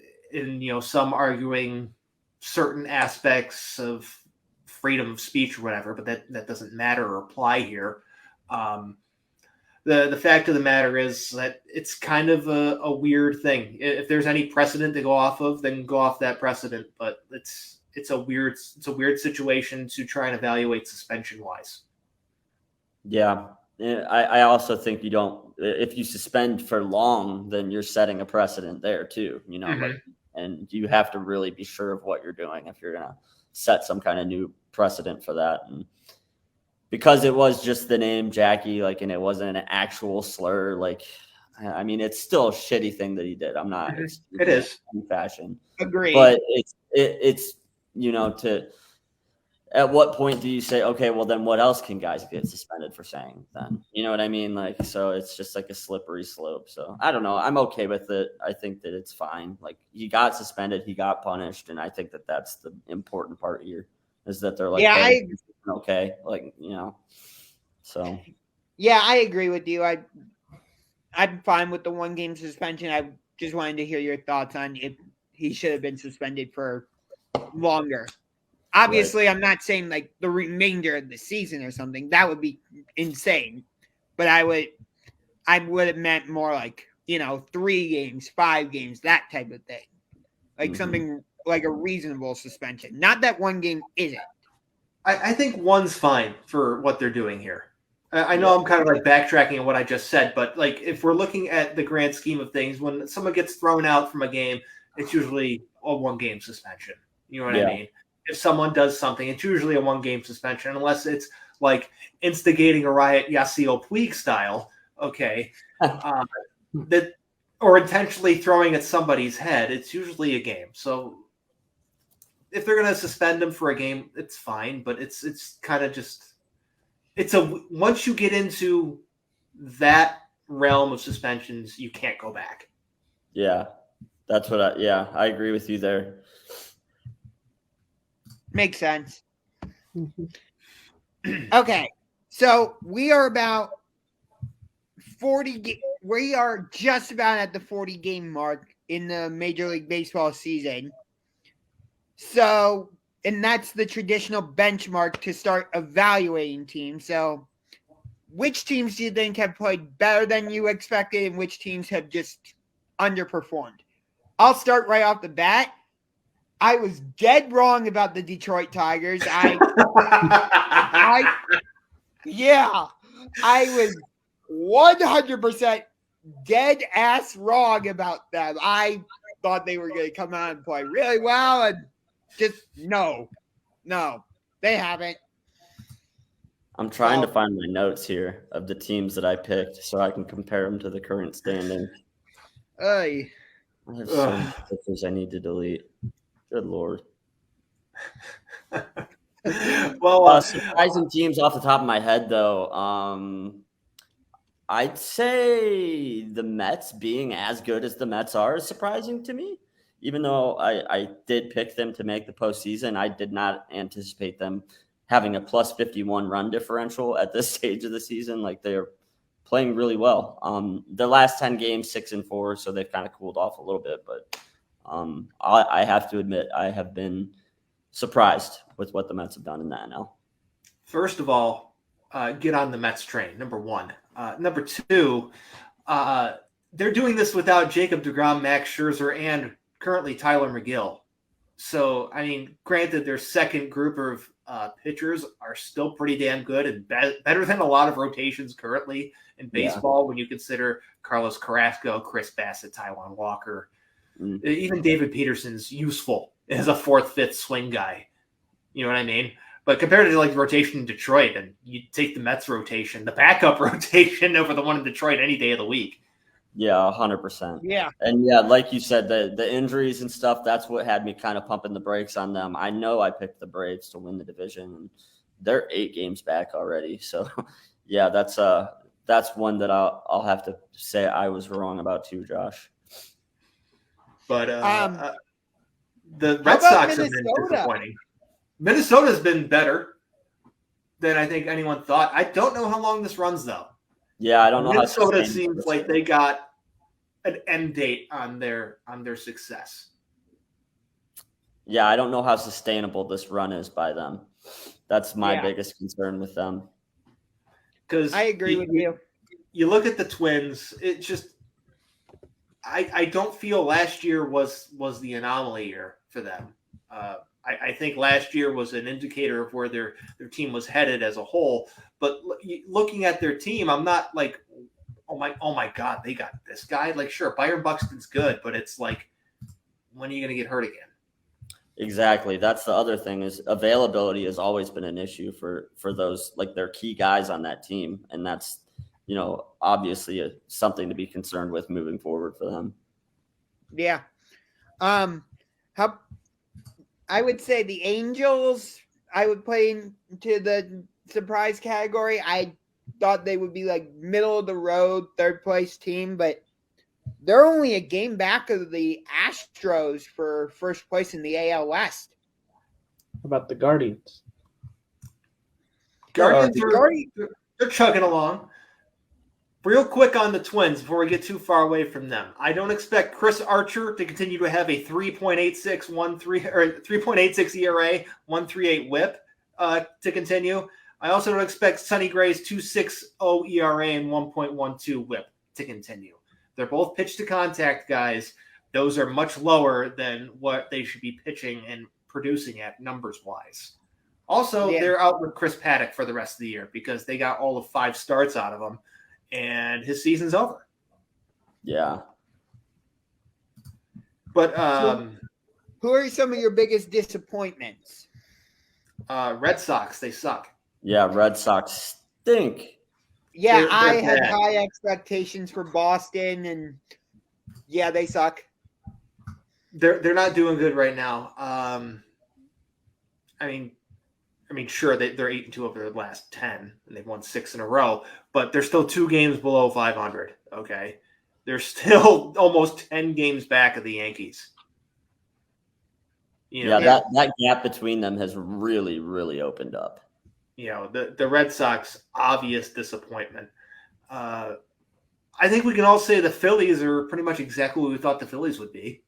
some arguing certain aspects of freedom of speech or whatever, but that doesn't matter or apply here. The fact of the matter is that it's kind of a weird thing. If there's any precedent to go off of, then go off that precedent. But it's a weird situation to try and evaluate suspension wise. Yeah. I also think if you suspend for long, then you're setting a precedent there too, and you have to really be sure of what you're doing if you're going to set some kind of new precedent for that. And because it was just the name Jackie, and it wasn't an actual slur, I mean, it's still a shitty thing that he did. I'm not, it is in fashion. Agreed. But it's at what point do you say, okay, well then what else can guys get suspended for saying then? You know what I mean? So it's just like a slippery slope. So I don't know. I'm okay with it. I think that it's fine. He got suspended, he got punished. And I think that that's the important part here is that they're hey, okay. So. Yeah, I agree with you. I'm fine with the 1 game suspension. I just wanted to hear your thoughts on if he should have been suspended for longer. Obviously, right. I'm not saying the remainder of the season or something. That would be insane. But I would have meant more 3 games, 5 games, that type of thing. Something like a reasonable suspension. Not that 1 game isn't. I think 1's fine for what they're doing here. I know I'm kind of backtracking on what I just said, but if we're looking at the grand scheme of things, when someone gets thrown out from a game, it's usually a 1 game suspension. You know what I mean? If someone does something, it's usually a 1 game suspension, unless it's instigating a riot, Yasiel Puig style. Okay. Or intentionally throwing at somebody's head, it's usually a game. So if they're going to suspend him for a game, it's fine, but it's kind of just, once you get into that realm of suspensions, you can't go back. Yeah. That's what I agree with you there. Makes sense. Okay, so we are about 40. We are just about at the 40 game mark in the Major League Baseball season. So, and that's the traditional benchmark to start evaluating teams. So, which teams do you think have played better than you expected, and which teams have just underperformed? I'll start right off the bat. I was dead wrong about the Detroit Tigers. Yeah, I was 100% dead ass wrong about them. I thought they were going to come out and play really well, and just no, they haven't. I'm trying to find my notes here of the teams that I picked so I can compare them to the current standing. Ay. I have so many pictures I need to delete. Good Lord. Well, surprising teams off the top of my head, though. I'd say the Mets being as good as the Mets are is surprising to me. Even though I did pick them to make the postseason, I did not anticipate them having a plus 51 run differential at this stage of the season. Like, they're playing really well. The last 10 games, 6-4, so they've kind of cooled off a little bit. But I have to admit, I have been surprised with what the Mets have done in the NL. First of all, get on the Mets train, number one. Number two, they're doing this without Jacob deGrom, Max Scherzer, and currently Tyler McGill. So, I mean, granted, their second group of pitchers are still pretty damn good and better than a lot of rotations currently in baseball when you consider Carlos Carrasco, Chris Bassett, Taijuan Walker. Even David Peterson's useful as a fourth, fifth swing guy. You know what I mean? But compared to like the rotation in Detroit, and you take the Mets rotation, the backup rotation over the one in Detroit any day of the week. Yeah, 100%. Yeah. And yeah, like you said, the injuries and stuff, that's what had me kind of pumping the brakes on them. I know I picked the Braves to win the division, and they're 8 games back already. So yeah, that's one that I'll have to say I was wrong about too, Josh. But the Red Sox have been disappointing. Minnesota's been better than I think anyone thought. I don't know how long this runs, though. Yeah, I don't know. Minnesota seems like they got an end date on their success. Yeah, I don't know how sustainable this run is by them. That's my biggest concern with them. Because I agree with you. You look at the Twins. It just I don't feel last year was the anomaly year for them. I think last year was an indicator of where their team was headed as a whole. But looking at their team, I'm not like, oh my God, they got this guy. Like, sure, Byron Buxton's good, but it's like, when are you going to get hurt again? Exactly. That's the other thing is availability has always been an issue for those, like their key guys on that team. And that's, obviously something to be concerned with moving forward for them. Yeah. I would say the Angels, I would play into the surprise category. I thought they would be like middle of the road, third place team, but they're only a game back of the Astros for first place in the AL West. How about the Guardians? Guardians they're chugging along. Real quick on the Twins before we get too far away from them. I don't expect Chris Archer to continue to have a 3.86 ERA, 1.38 WHIP to continue. I also don't expect Sonny Gray's 2.60 ERA and 1.12 WHIP to continue. They're both pitch to contact guys. Those are much lower than what they should be pitching and producing at numbers wise. Also, they're out with Chris Paddock for the rest of the year because they got all of 5 starts out of him. And his season's over. Yeah. But who are some of your biggest disappointments? Red Sox, they suck. Yeah, Red Sox stink. Yeah, I had high expectations for Boston, and yeah, they suck. They're not doing good right now. I mean, sure, they're 8-2 over their last 10, and they've won 6 in a row, but they're still 2 games below 500, okay? They're still almost 10 games back of the Yankees. That gap between them has really, really opened up. The Red Sox, obvious disappointment. I think we can all say the Phillies are pretty much exactly what we thought the Phillies would be.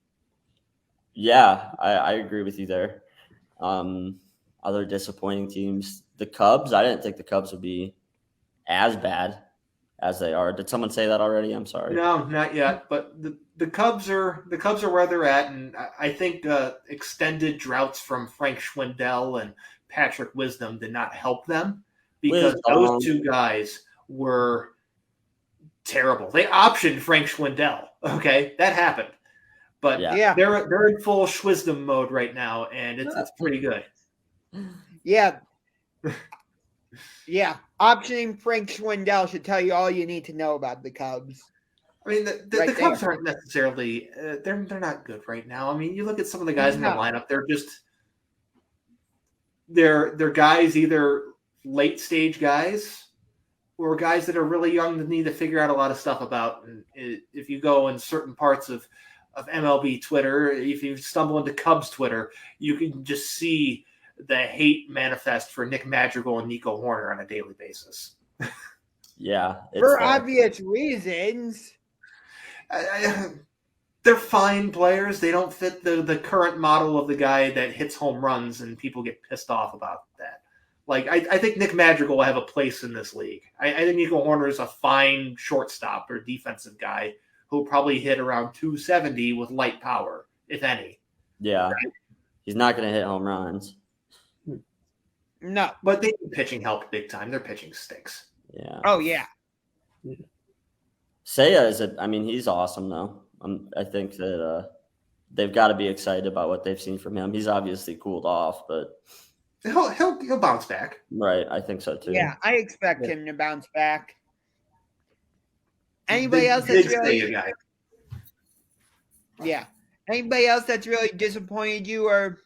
Yeah, I agree with you there. Other disappointing teams, the Cubs. I didn't think the Cubs would be as bad as they are. Did someone say that already? I'm sorry. No, not yet. But the Cubs are where they're at, and I think extended droughts from Frank Schwindel and Patrick Wisdom did not help them because those two guys were terrible. They optioned Frank Schwindel. Okay, that happened. But they're in full Schwisdom mode right now, and it's pretty good. Yeah. Yeah. Optioning Frank Schwindel should tell you all you need to know about the Cubs. I mean, the Cubs aren't necessarily they're not good right now. I mean, you look at some of the guys in the lineup; they're just they're guys, either late stage guys or guys that are really young that need to figure out a lot of stuff about. And if you go in certain parts of MLB Twitter, if you stumble into Cubs Twitter, you can just see the hate manifest for Nick Madrigal and Nico Horner on a daily basis. Yeah, for obvious reasons. They're fine players. They don't fit the current model of the guy that hits home runs, and people get pissed off about that. Like, I think Nick Madrigal will have a place in this league. I think Nico Horner is a fine shortstop or defensive guy who'll probably hit around 270 with light power, if any. Yeah. Right? He's not going to hit home runs. No. But they need pitching help big time. Their pitching stinks. Yeah. Oh, yeah. Seiya he's awesome, though. I think that they've got to be excited about what they've seen from him. He's obviously cooled off, but he'll bounce back. Right, I think so too. Yeah, I expect him to bounce back. Anybody else that's really Anybody else that's really disappointed you or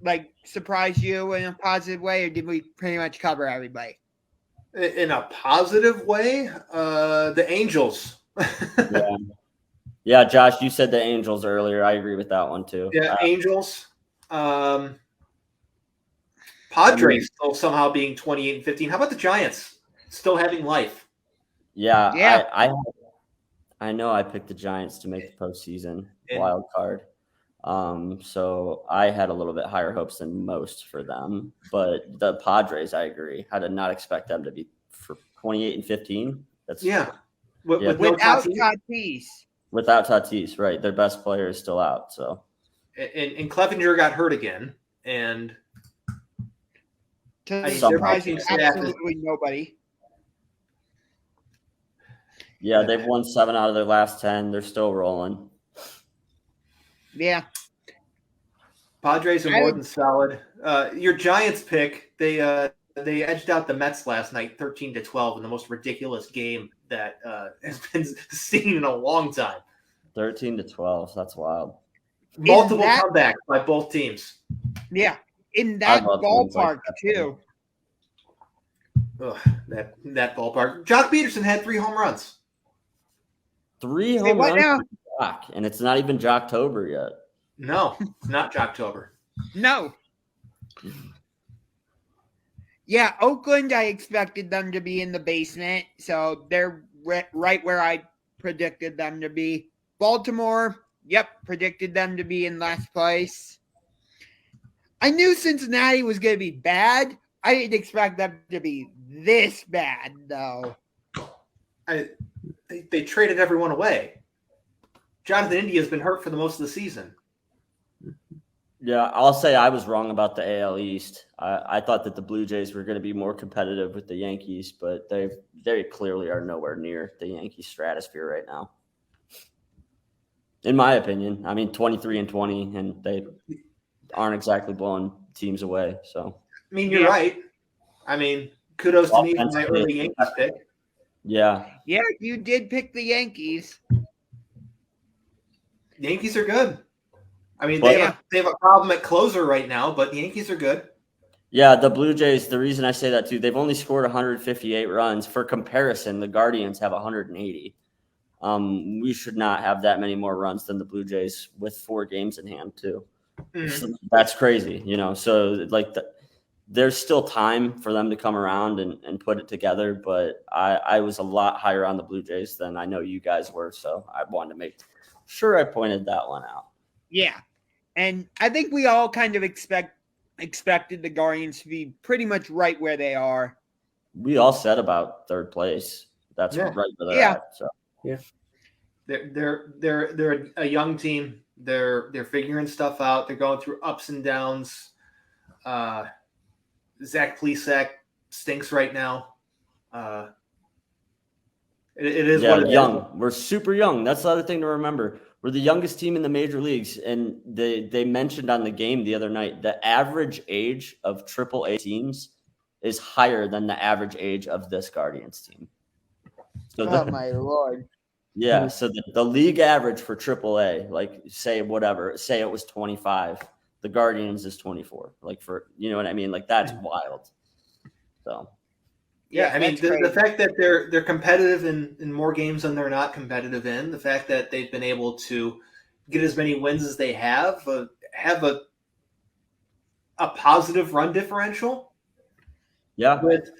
like surprised you in a positive way, or did we pretty much cover everybody? In a positive way, the Angels. Yeah, Josh, you said the Angels earlier. I agree with that one too. Yeah, Angels. Padres still somehow being 28-15. How about the Giants still having life? Yeah. I know I picked the Giants to make the postseason wild card. So I had a little bit higher hopes than most for them. But the Padres, I agree. I did not expect them to be for 28-15. Without Tatis. Without Tatis, right. Their best player is still out. So and Clevenger got hurt again. And surprising absolutely nobody. Yeah, they've won 7 out of their last 10. They're still rolling. Yeah. Padres are more than solid. Your Giants pick, they edged out the Mets last night 13-12 in the most ridiculous game that has been seen in a long time. 13-12. That's wild. Multiple comebacks by both teams. Yeah. In that ballpark, too. Ugh, that ballpark. Jock Peterson had 3 home runs. 3 home runs for Jock, and it's not even Jocktober yet. No, it's not Jocktober. No. Yeah, Oakland, I expected them to be in the basement, so they're right where I predicted them to be. Baltimore, predicted them to be in last place. I knew Cincinnati was going to be bad. I didn't expect them to be this bad, though. They traded everyone away. Jonathan India's been hurt for the most of the season. Yeah, I'll say I was wrong about the AL East. I thought that the Blue Jays were going to be more competitive with the Yankees, but they very clearly are nowhere near the Yankees stratosphere right now. In my opinion, 23-20, and they aren't exactly blowing teams away. So, you're right. Kudos to me for my early Yankees pick. Yeah. Yeah, you did pick the Yankees. Yankees are good. They have a problem at closer right now, but the Yankees are good. Yeah, the Blue Jays, the reason I say that too, they've only scored 158 runs. For comparison, the Guardians have 180. We should not have that many more runs than the Blue Jays with 4 games in hand too. Mm-hmm. So that's crazy, So there's still time for them to come around and put it together, but I was a lot higher on the Blue Jays than I know you guys were, so I wanted to make sure I pointed that one out. Yeah, and I think we all kind of expected the Guardians to be pretty much right where they are. We all said about 3rd place. That's right where they're at. So. Yeah, they're a young team. They're figuring stuff out. They're going through ups and downs. Zach Plesac stinks right now. It is what it young. is. We're super young. That's the other thing to remember. We're the youngest team in the major leagues, and they mentioned on the game the other night the average age of AAA teams is higher than the average age of this Guardians team. So Oh my Lord. Yeah, so the league average for AAA, like say it was 25. The Guardians is 24. Like for you know what I mean? Like that's wild. So yeah, I mean the fact that they're competitive in more games than they're not competitive in, the fact that they've been able to get as many wins as they have a positive run differential. Yeah, with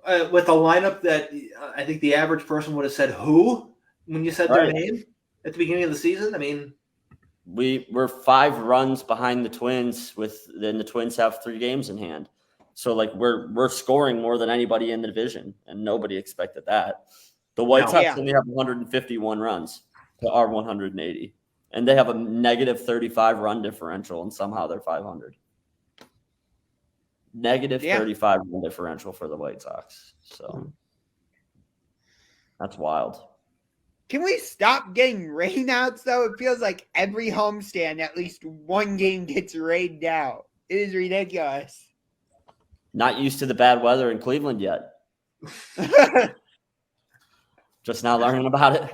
a lineup that I think the average person would have said who when you said their name at the beginning of the season. I mean, we're 5 runs behind the Twins then the Twins have 3 games in hand. So like we're scoring more than anybody in the division, and nobody expected that. The White Sox only have 151 runs to our 180, and they have a negative 35 run differential, and somehow they're 500. Negative 35 run differential for the White Sox. So that's wild. Can we stop getting rainouts, though? It feels like every homestand, at least one game gets rained out. It is ridiculous. Not used to the bad weather in Cleveland yet. Just now learning about it.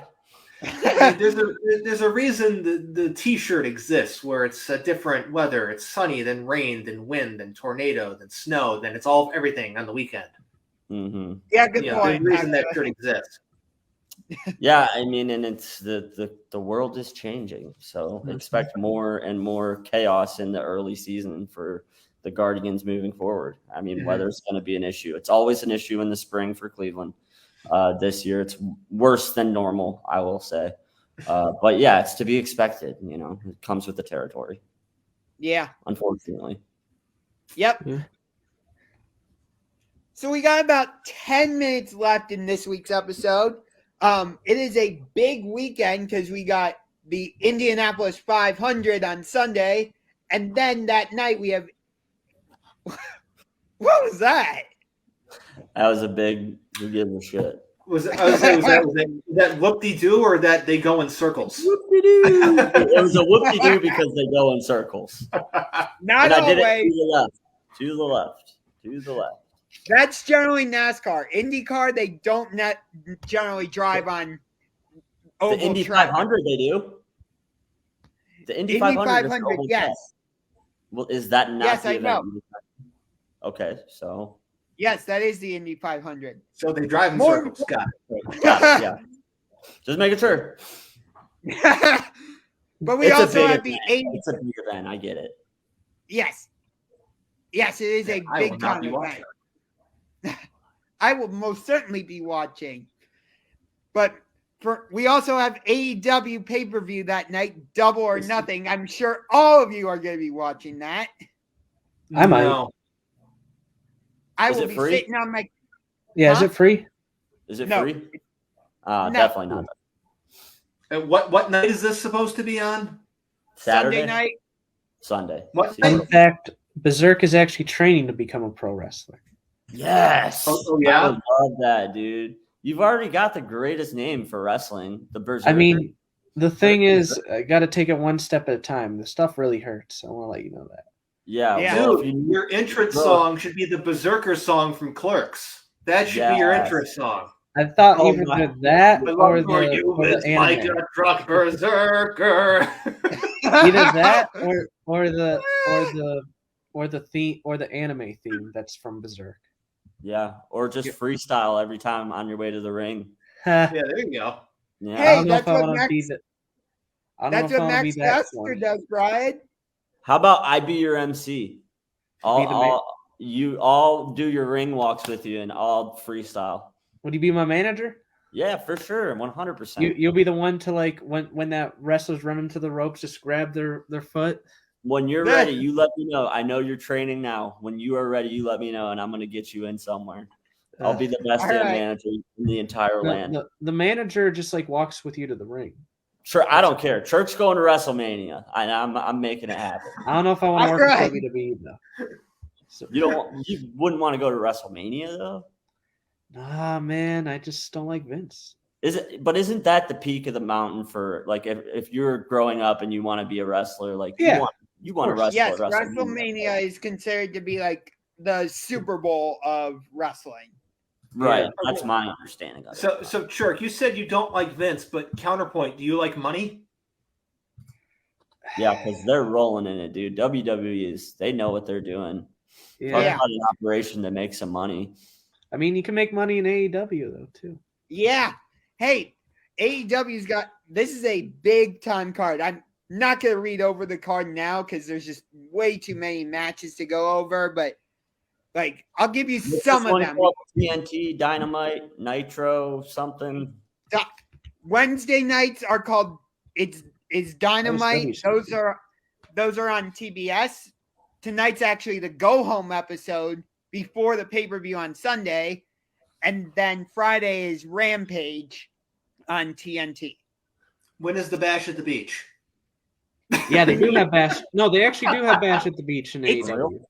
There's a reason the T-shirt exists, where it's a different weather. It's sunny, then rain, then wind, then tornado, then snow, then it's everything on the weekend. Mm-hmm. Yeah, good point. There's a reason that shirt exists. Yeah, I mean, and it's the world is changing, so expect more and more chaos in the early season for the Guardians moving forward. I mean, weather's going to be an issue. It's always an issue in the spring for Cleveland. This year, it's worse than normal, I will say. But yeah, it's to be expected. You know, it comes with the territory. Yeah. Unfortunately. Yep. Yeah. So we got about 10 minutes left in this week's episode. It is a big weekend because we got the Indianapolis 500 on Sunday, and then that night we have. What was that? That was a big. Who gives a shit? Was that whoop-de-doo or that they go in circles? Whoop-de-doo. It was a whoop-de-doo because they go in circles. Not always. To the left. That's generally NASCAR. IndyCar, they don't generally drive on oval the Indy track. 500, they do. The Indy 500, yes. Well, is that not yes, the I event? know. Okay, so. Yes, that is the Indy 500. So they drive in circles. Got it, yeah. Just making sure. But we also have the 80. It's a big event. I get it. Yes. Yes, it is a big time event. I will most certainly be watching. But we also have AEW pay-per-view that night, Double or Nothing. I'm sure all of you are going to be watching that. I might. I will be sitting on my. Yeah, is it free? Is it free? No. Definitely not. And what night is this supposed to be on? Saturday Sunday night. Sunday. In fact, Berzerk is actually training to become a pro wrestler. Yes. Oh yeah. I love that, dude. You've already got the greatest name for wrestling, the Berzerk. I mean, the thing is, I got to take it one step at a time. The stuff really hurts. I want to let you know that. Yeah. Well, dude, your entrance song should be the Berserker song from Clerks. That should be your entrance song. I thought either that or the anime. Like a drunk berserker. Either that or the theme or the anime theme that's from Berserk. Yeah, or just freestyle every time on your way to the ring. Yeah, there you go. Yeah. Hey, that's what Max Caster does, Bryan. How about I be your MC? You all do your ring walks with you and I'll freestyle. Would you be my manager? Yeah, for sure, 100%. You'll be the one to like when that wrestler's running to the ropes, just grab their foot. When you're ready, you let me know. I know you're training now. When you are ready, you let me know, and I'm going to get you in somewhere. I'll be the best manager in the entire land. The manager just like walks with you to the ring. Sure, I don't care. Churk's going to WrestleMania. I'm making it happen. I don't know if I want to work with WWE though. So, You wouldn't want to go to WrestleMania though? nah, man, I just don't like Vince. Isn't that the peak of the mountain for like if you're growing up and you want to be a wrestler, like you want to wrestle Yes, at WrestleMania. WrestleMania is considered to be like the Super Bowl of wrestling. Right. Yeah. That's my understanding of it. So Churk, you said you don't like Vince, but counterpoint, do you like money? Yeah, because they're rolling in it, dude. WWE they know what they're doing. Yeah. Talk about an operation to make some money. I mean, you can make money in AEW though too. Yeah. Hey, AEW's this is a big time card. I'm not going to read over the card now because there's just way too many matches to go over, but like I'll give you some of them. TNT, Dynamite, Nitro, something. Wednesday nights are called it's Dynamite. WCW. Those are on TBS. Tonight's actually the go home episode before the pay-per-view on Sunday. And then Friday is Rampage on TNT. When is the Bash at the Beach? Yeah, they do have Bash. No, they actually do have Bash at the Beach in AEW.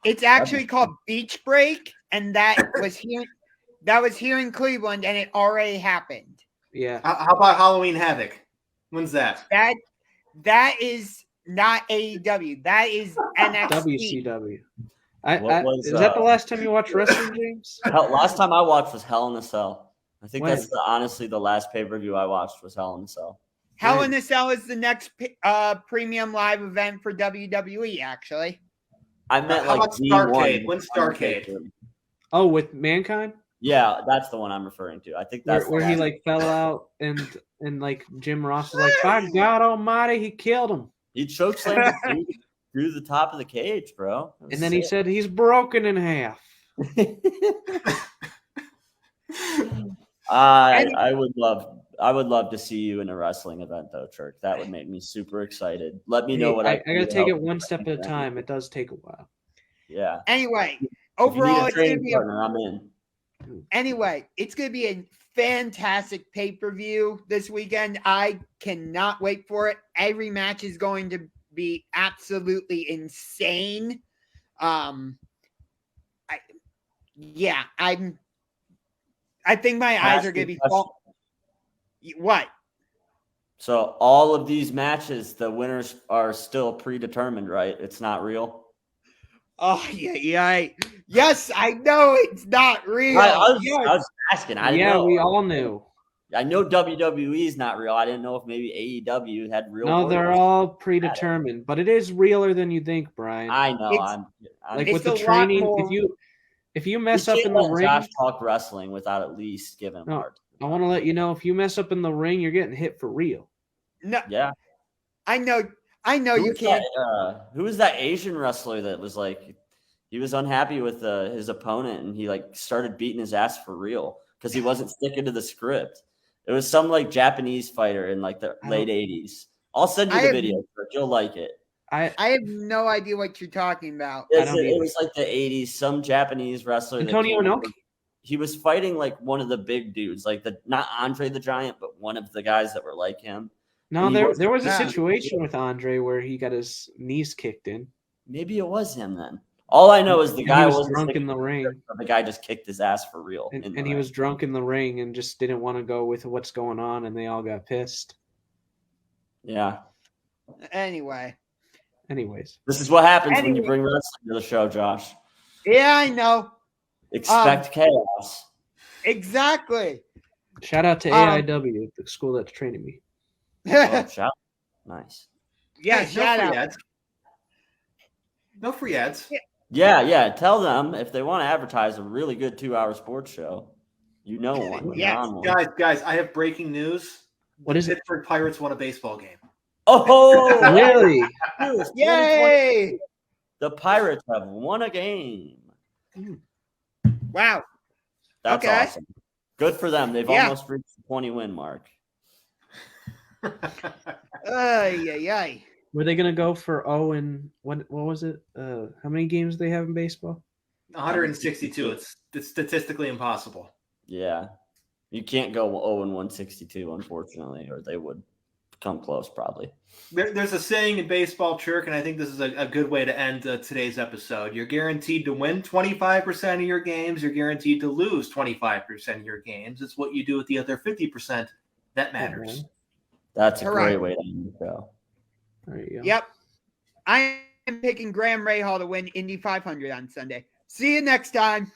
It's actually called Beach Break, and that was here in Cleveland, and it already happened. Yeah. How about Halloween Havoc? When's that? That is not AEW. That is NXT. WCW. Is that the last time you watched wrestling, James? Last time I watched was Hell in a Cell. I think When? that's honestly the last pay-per-view I watched was Hell in a Cell. Hell in a Cell is the next premium live event for WWE, actually. I meant How like about Starrcade? When's Starrcade? Oh, with Mankind? Yeah, that's the one I'm referring to. I think that's Where he like fell out and like Jim Ross was like, by God Almighty, he killed him. He chokeslammed through the top of the cage, bro. And then he said he's broken in half. I would love to see you in a wrestling event though, Churk. That would make me super excited. Let me know what I gotta take it one step at a time. It does take a while. Yeah. Anyway, Overall, overall, it's gonna be I'm in. Anyway, it's going to be a fantastic pay-per-view this weekend. I cannot wait for it. Every match is going to be absolutely insane. I think my eyes are going to be full. What? So all of these matches, the winners are still predetermined, right? It's not real. Oh yeah. Yes, I know it's not real. I was asking. I didn't know. We all knew. I know WWE is not real. I didn't know if maybe AEW had real. No, they're all predetermined, but it is realer than you think, Brian. I know. I'm like with the training. If you mess up in the ring, Josh talk wrestling without at least giving him hard. I want to let you know if you mess up in the ring, you're getting hit for real. No. Yeah. I know you can't. Who was that Asian wrestler that was like, he was unhappy with his opponent and he like started beating his ass for real because he wasn't sticking to the script. It was some like Japanese fighter in like the late 80s. I'll send you the video, Church. You'll like it. I have no idea what you're talking about. It was like the 80s. Some Japanese wrestler. Antonio Inoki? He was fighting like one of the big dudes, like not Andre the Giant, but one of the guys that were like him. No, there was a situation with Andre where he got his knees kicked in. Maybe it was him then. All I know is the guy was drunk in the ring. The guy just kicked his ass for real. And he was drunk in the ring and just didn't want to go with what's going on, and they all got pissed. Yeah. Anyways. This is what happens when you bring wrestling to the show, Josh. Yeah, I know. Expect chaos. Exactly. Shout out to AIW, the school that's training me. Nice. Yeah, shout out. Ads. No free ads. Yeah. Tell them if they want to advertise a really good 2-hour sports show. You know one. Yes. Guys, I have breaking news. What is it? Pittsburgh Pirates won a baseball game. Oh, really? Yay! The Pirates have won a game. Wow. That's awesome. Good for them. They've almost reached the 20-win mark. Were they going to go for what was it? How many games do they have in baseball? 162. It's statistically impossible. Yeah. You can't go 0-162, unfortunately, or they would come close probably. There's a saying in baseball, Churk, and I think this is a good way to end today's episode. You're guaranteed to win 25% of your games. You're guaranteed to lose 25% of your games. It's what you do with the other 50% that matters. That's a Correct. great way to end the show. There you go. Yep. I am picking Graham Rahal to win Indy 500 on Sunday. See you next time.